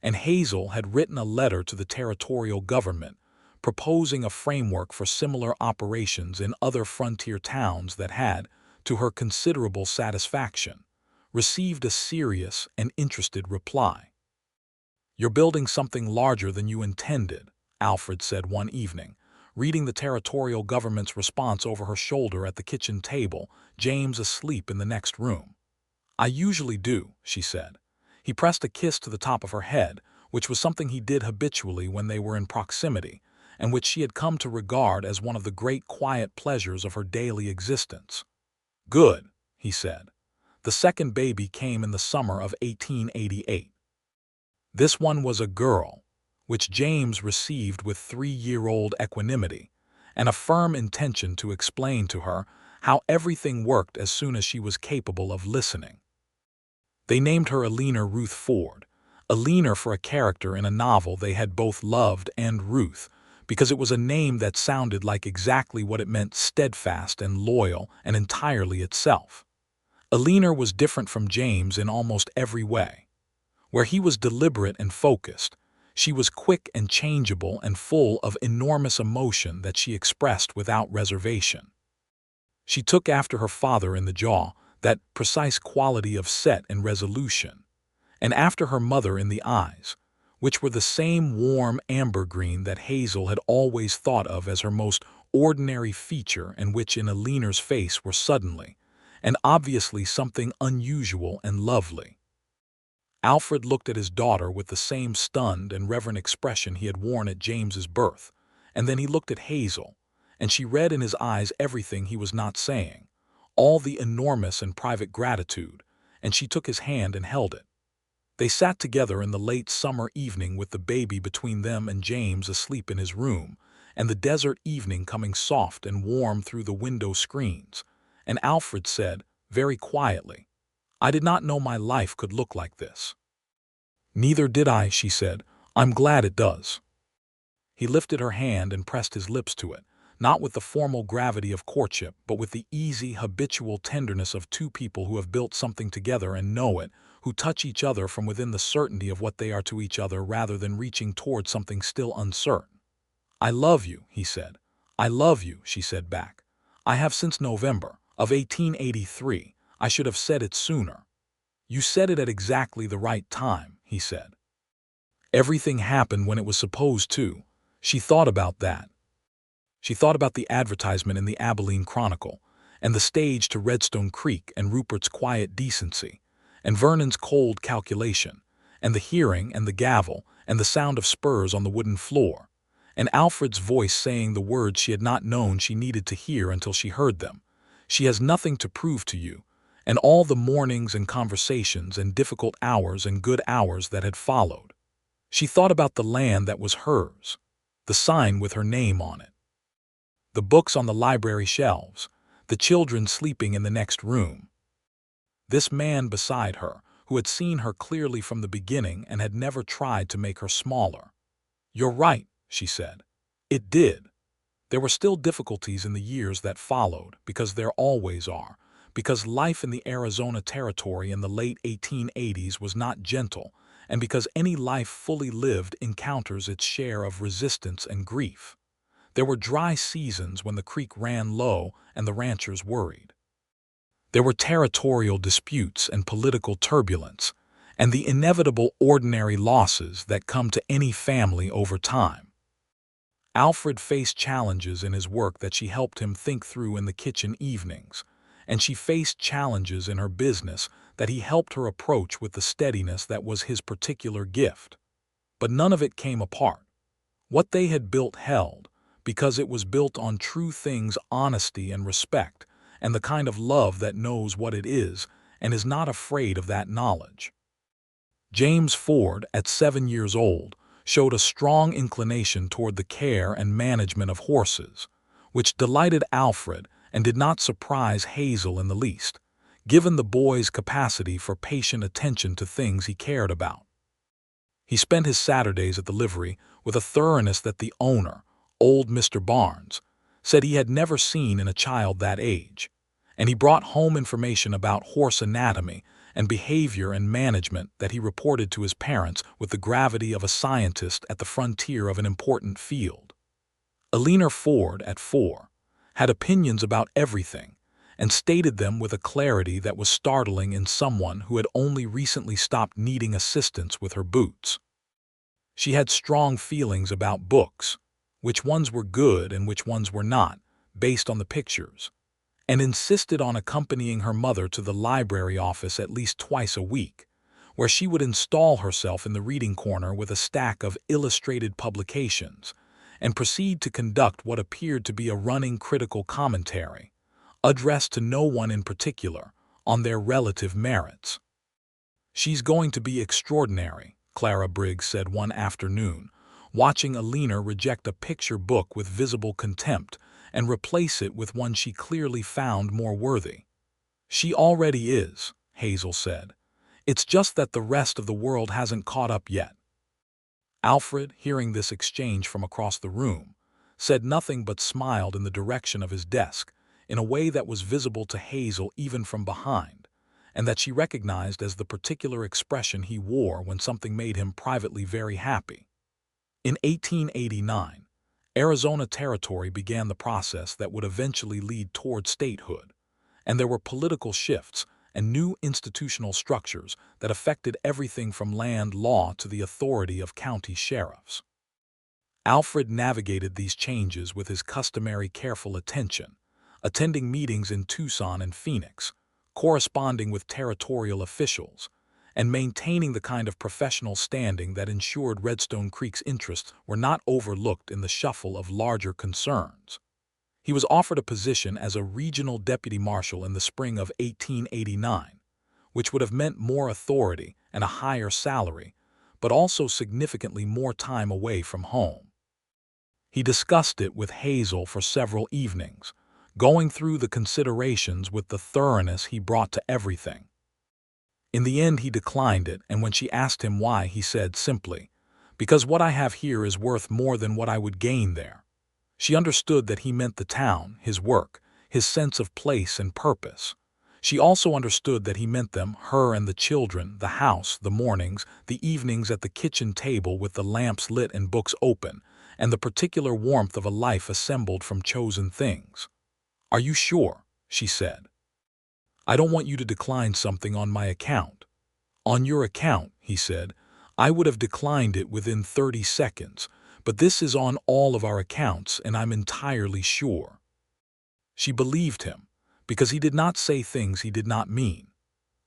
Speaker 1: And Hazel had written a letter to the territorial government, proposing a framework for similar operations in other frontier towns that had, to her considerable satisfaction, received a serious and interested reply. "You're building something larger than you intended," Alfred said one evening, reading the territorial government's response over her shoulder at the kitchen table, James asleep in the next room. "I usually do," she said. He pressed a kiss to the top of her head, which was something he did habitually when they were in proximity, and which she had come to regard as one of the great quiet pleasures of her daily existence. "Good," he said. "The second baby came in the summer of 1888. This one was a girl, which James received with 3-year-old equanimity, and a firm intention to explain to her how everything worked as soon as she was capable of listening. They named her Eleanor Ruth Ford, Eleanor for a character in a novel they had both loved, and Ruth, because it was a name that sounded like exactly what it meant: steadfast and loyal and entirely itself. Eleanor was different from James in almost every way. Where he was deliberate and focused, she was quick and changeable and full of enormous emotion that she expressed without reservation. She took after her father in the jaw, that precise quality of set and resolution, and after her mother in the eyes, which were the same warm amber green that Hazel had always thought of as her most ordinary feature, and which in Eleanor's face were suddenly and obviously something unusual and lovely. Alfred looked at his daughter with the same stunned and reverent expression he had worn at James's birth, and then he looked at Hazel, and she read in his eyes everything he was not saying, all the enormous and private gratitude, and she took his hand and held it. They sat together in the late summer evening with the baby between them and James asleep in his room, and the desert evening coming soft and warm through the window screens, and Alfred said, very quietly, "I did not know my life could look like this." "Neither did I," she said. "I'm glad it does." He lifted her hand and pressed his lips to it, not with the formal gravity of courtship, but with the easy, habitual tenderness of two people who have built something together and know it, who touch each other from within the certainty of what they are to each other rather than reaching toward something still uncertain. "I love you," he said. "I love you," she said back. "I have since November of 1883. I should have said it sooner." "You said it at exactly the right time," he said. "Everything happened when it was supposed to." She thought about that. She thought about the advertisement in the Abilene Chronicle, and the stage to Redstone Creek, and Rupert's quiet decency, and Vernon's cold calculation, and the hearing and the gavel, and the sound of spurs on the wooden floor, and Alfred's voice saying the words she had not known she needed to hear until she heard them. "She has nothing to prove to you," and all the mornings and conversations and difficult hours and good hours that had followed. She thought about the land that was hers, the sign with her name on it, the books on the library shelves, the children sleeping in the next room. This man beside her, who had seen her clearly from the beginning and had never tried to make her smaller. "You're right," she said. "It did." There were still difficulties in the years that followed, because there always are, because life in the Arizona Territory in the late 1880s was not gentle, and because any life fully lived encounters its share of resistance and grief. There were dry seasons when the creek ran low and the ranchers worried. There were territorial disputes and political turbulence, and the inevitable ordinary losses that come to any family over time. Alfred faced challenges in his work that she helped him think through in the kitchen evenings, and she faced challenges in her business that he helped her approach with the steadiness that was his particular gift. But none of it came apart. What they had built held, because it was built on true things, honesty and respect, and the kind of love that knows what it is and is not afraid of that knowledge. James Ford, at 7 years old, showed a strong inclination toward the care and management of horses, which delighted Alfred and did not surprise Hazel in the least, given the boy's capacity for patient attention to things he cared about. He spent his Saturdays at the livery with a thoroughness that the owner, old Mr. Barnes, said he had never seen in a child that age, and he brought home information about horse anatomy and behavior and management that he reported to his parents with the gravity of a scientist at the frontier of an important field. Alina Ford, at 4, had opinions about everything, and stated them with a clarity that was startling in someone who had only recently stopped needing assistance with her boots. She had strong feelings about books, which ones were good and which ones were not, based on the pictures, and insisted on accompanying her mother to the library office at least twice a week, where she would install herself in the reading corner with a stack of illustrated publications and proceed to conduct what appeared to be a running critical commentary, addressed to no one in particular, on their relative merits. "She's going to be extraordinary," Clara Briggs said one afternoon, watching Alina reject a picture book with visible contempt and replace it with one she clearly found more worthy. "She already is," Hazel said. "It's just that the rest of the world hasn't caught up yet." Alfred, hearing this exchange from across the room, said nothing but smiled in the direction of his desk in a way that was visible to Hazel even from behind, and that she recognized as the particular expression he wore when something made him privately very happy. In 1889, Arizona Territory began the process that would eventually lead toward statehood, and there were political shifts and new institutional structures that affected everything from land law to the authority of county sheriffs. Alfred navigated these changes with his customary careful attention, attending meetings in Tucson and Phoenix, corresponding with territorial officials, and maintaining the kind of professional standing that ensured Redstone Creek's interests were not overlooked in the shuffle of larger concerns. He was offered a position as a regional deputy marshal in the spring of 1889, which would have meant more authority and a higher salary, but also significantly more time away from home. He discussed it with Hazel for several evenings, going through the considerations with the thoroughness he brought to everything. In the end, he declined it, and when she asked him why, he said simply, "Because what I have here is worth more than what I would gain there." She understood that he meant the town, his work, his sense of place and purpose. She also understood that he meant them, her and the children, the house, the mornings, the evenings at the kitchen table with the lamps lit and books open, and the particular warmth of a life assembled from chosen things. "Are you sure?" she said. "I don't want you to decline something on my account." "On your account," he said, "I would have declined it within 30 seconds, but this is on all of our accounts, and I'm entirely sure." She believed him, because he did not say things he did not mean.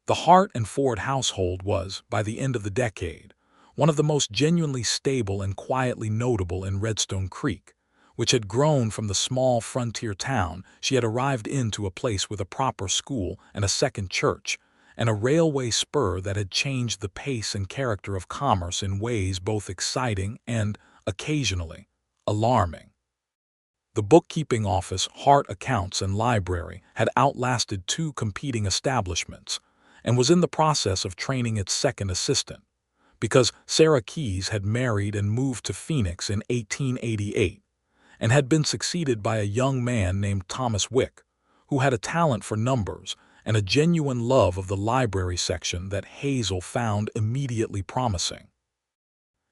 Speaker 1: The Hart and Ford household was, by the end of the decade, one of the most genuinely stable and quietly notable in Redstone Creek, which had grown from the small frontier town she had arrived into a place with a proper school and a second church, and a railway spur that had changed the pace and character of commerce in ways both exciting and, occasionally, alarming. The bookkeeping office, Hart Accounts and Library had outlasted 2 competing establishments and was in the process of training its second assistant, because Sarah Keyes had married and moved to Phoenix in 1888 and had been succeeded by a young man named Thomas Wick, who had a talent for numbers and a genuine love of the library section that Hazel found immediately promising.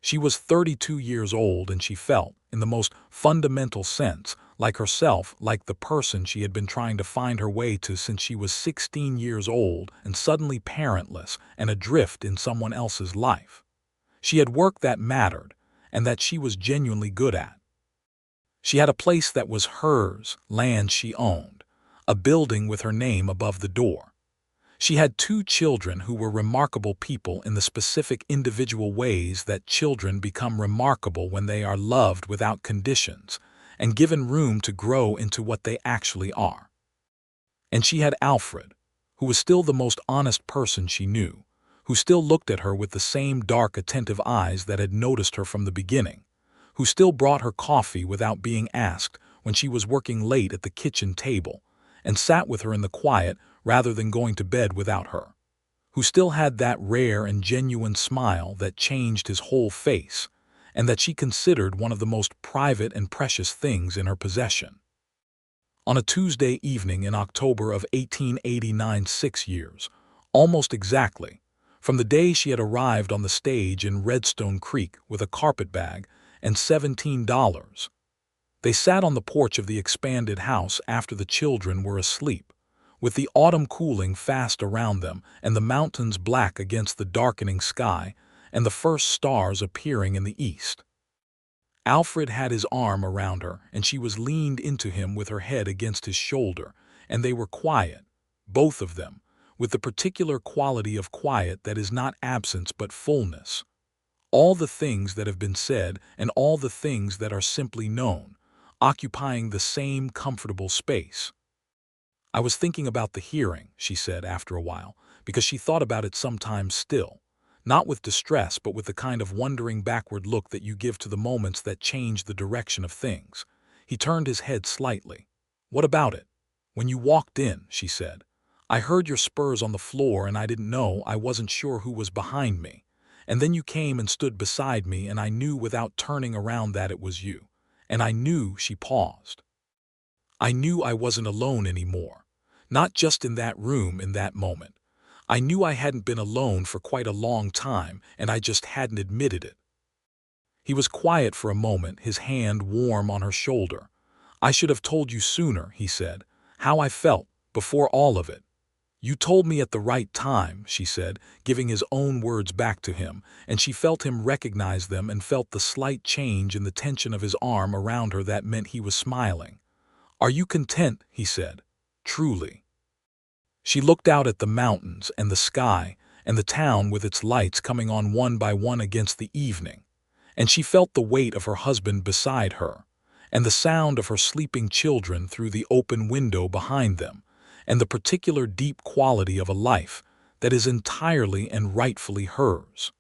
Speaker 1: She was 32 years old, and she felt, in the most fundamental sense, like herself, like the person she had been trying to find her way to since she was 16 years old and suddenly parentless and adrift in someone else's life. She had work that mattered and that she was genuinely good at. She had a place that was hers, land she owned, a building with her name above the door. She had 2 children who were remarkable people in the specific individual ways that children become remarkable when they are loved without conditions and given room to grow into what they actually are. And she had Alfred, who was still the most honest person she knew, who still looked at her with the same dark, attentive eyes that had noticed her from the beginning, who still brought her coffee without being asked when she was working late at the kitchen table, and sat with her in the quiet rather than going to bed without her, who still had that rare and genuine smile that changed his whole face, and that she considered one of the most private and precious things in her possession. On a Tuesday evening in October of 1889, 6 years, almost exactly, from the day she had arrived on the stage in Redstone Creek with a carpetbag and $17, they sat on the porch of the expanded house after the children were asleep, with the autumn cooling fast around them and the mountains black against the darkening sky and the first stars appearing in the east. Alfred had his arm around her, and she was leaned into him with her head against his shoulder, and they were quiet, both of them, with the particular quality of quiet that is not absence but fullness. All the things that have been said and all the things that are simply known, occupying the same comfortable space. "I was thinking about the hearing," she said after a while, because she thought about it sometimes still, not with distress but with the kind of wondering backward look that you give to the moments that change the direction of things. He turned his head slightly. "What about it?" "When you walked in," she said, "I heard your spurs on the floor and I didn't know, I wasn't sure who was behind me. And then you came and stood beside me and I knew without turning around that it was you. And I knew," she paused, "I knew I wasn't alone anymore. Not just in that room in that moment. I knew I hadn't been alone for quite a long time, and I just hadn't admitted it." He was quiet for a moment, his hand warm on her shoulder. "I should have told you sooner," he said, "how I felt, before all of it." "You told me at the right time," she said, giving his own words back to him, and she felt him recognize them and felt the slight change in the tension of his arm around her that meant he was smiling. "Are you content?" he said. "Truly." She looked out at the mountains and the sky and the town with its lights coming on one by one against the evening, and she felt the weight of her husband beside her, and the sound of her sleeping children through the open window behind them, and the particular deep quality of a life that is entirely and rightfully hers.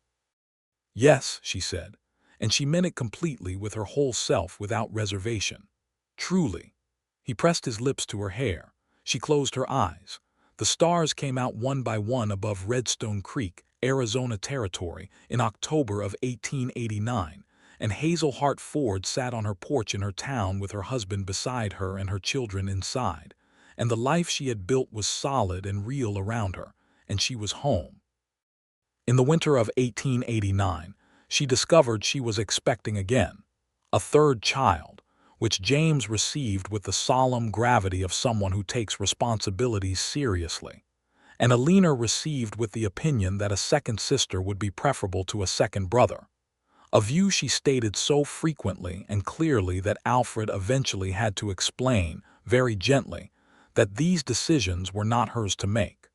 Speaker 1: "Yes," she said, and she meant it completely with her whole self without reservation. "Truly." He pressed his lips to her hair. She closed her eyes. The stars came out one by one above Redstone Creek, Arizona Territory, in October of 1889, and Hazel Hart Ford sat on her porch in her town with her husband beside her and her children inside, and the life she had built was solid and real around her, and she was home. In the winter of 1889, she discovered she was expecting again, a third child, which James received with the solemn gravity of someone who takes responsibilities seriously, and Alina received with the opinion that a second sister would be preferable to a second brother, a view she stated so frequently and clearly that Alfred eventually had to explain, very gently, that these decisions were not hers to make.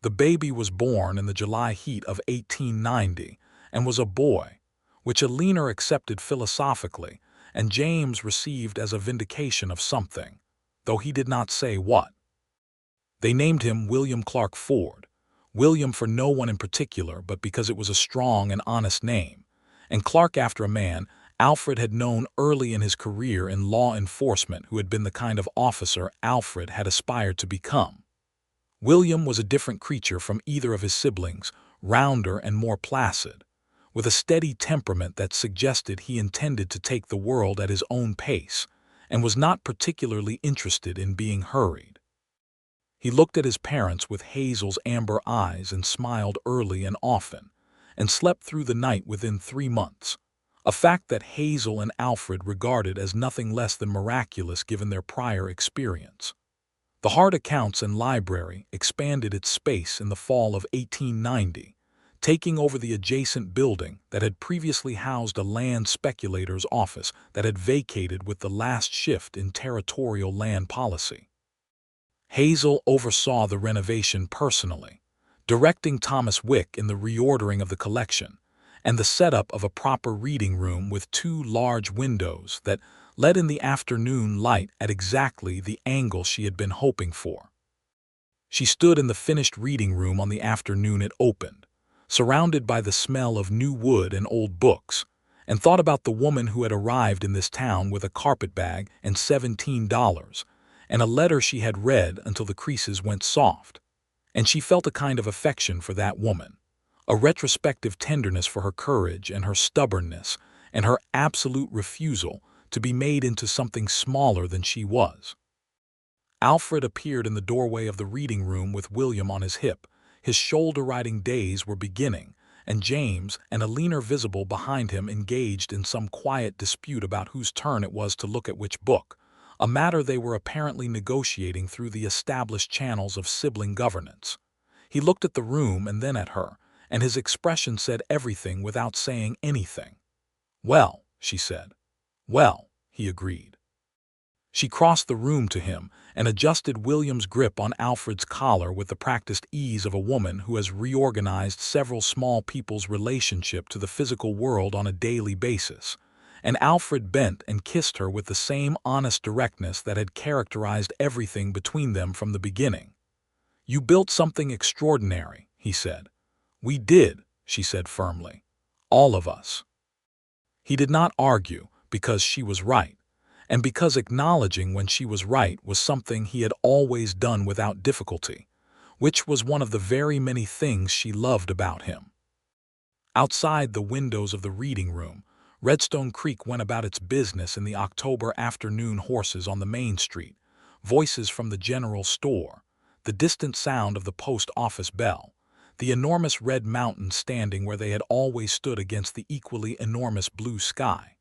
Speaker 1: The baby was born in the July heat of 1890 and was a boy, which Alina accepted philosophically, and James received as a vindication of something, though he did not say what. They named him William Clark Ford, William for no one in particular but because it was a strong and honest name, and Clark after a man Alfred had known early in his career in law enforcement who had been the kind of officer Alfred had aspired to become. William was a different creature from either of his siblings, rounder and more placid, with a steady temperament that suggested he intended to take the world at his own pace and was not particularly interested in being hurried. He looked at his parents with Hazel's amber eyes and smiled early and often, and slept through the night within 3 months, a fact that Hazel and Alfred regarded as nothing less than miraculous given their prior experience. The Hart Accounts and Library expanded its space in the fall of 1890, taking over the adjacent building that had previously housed a land speculator's office that had vacated with the last shift in territorial land policy. Hazel oversaw the renovation personally, directing Thomas Wick in the reordering of the collection and the setup of a proper reading room with 2 large windows that let in the afternoon light at exactly the angle she had been hoping for. She stood in the finished reading room on the afternoon it opened, surrounded by the smell of new wood and old books, and thought about the woman who had arrived in this town with a carpetbag and $17, and a letter she had read until the creases went soft. And she felt a kind of affection for that woman, a retrospective tenderness for her courage and her stubbornness and her absolute refusal to be made into something smaller than she was. Alfred appeared in the doorway of the reading room with William on his hip. His shoulder-riding days were beginning, and James and a leaner visible behind him engaged in some quiet dispute about whose turn it was to look at which book, a matter they were apparently negotiating through the established channels of sibling governance. He looked at the room and then at her, and his expression said everything without saying anything. "Well," she said. "Well," he agreed. She crossed the room to him and adjusted William's grip on Alfred's collar with the practiced ease of a woman who has reorganized several small people's relationship to the physical world on a daily basis. And Alfred bent and kissed her with the same honest directness that had characterized everything between them from the beginning. "You built something extraordinary," he said. "We did," she said firmly. "All of us." He did not argue, because she was right, and because acknowledging when she was right was something he had always done without difficulty, which was one of the very many things she loved about him. Outside the windows of the reading room, Redstone Creek went about its business in the October afternoon. Horses on the main street, voices from the general store, the distant sound of the post office bell, the enormous red mountains standing where they had always stood against the equally enormous blue sky.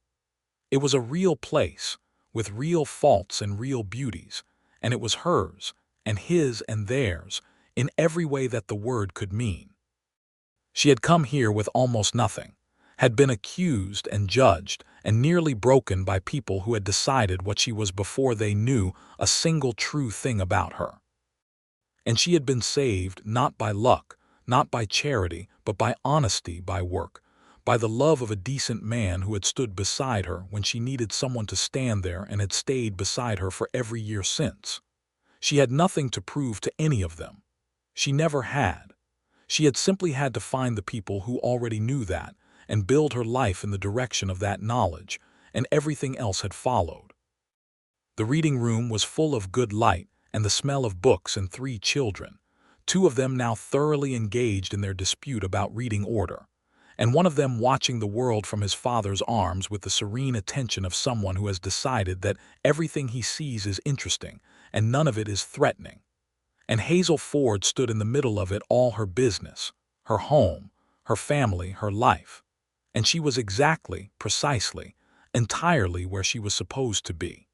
Speaker 1: It was a real place, with real faults and real beauties, and it was hers, and his and theirs, in every way that the word could mean. She had come here with almost nothing, had been accused and judged and nearly broken by people who had decided what she was before they knew a single true thing about her. And she had been saved not by luck, not by charity, but by honesty, by work, by the love of a decent man who had stood beside her when she needed someone to stand there and had stayed beside her for every year since. She had nothing to prove to any of them. She never had. She had simply had to find the people who already knew that and build her life in the direction of that knowledge, and everything else had followed. The reading room was full of good light and the smell of books and 3 children, 2 of them now thoroughly engaged in their dispute about reading order, and one of them watching the world from his father's arms with the serene attention of someone who has decided that everything he sees is interesting and none of it is threatening. And Hazel Ford stood in the middle of it all, her business, her home, her family, her life. And she was exactly, precisely, entirely where she was supposed to be.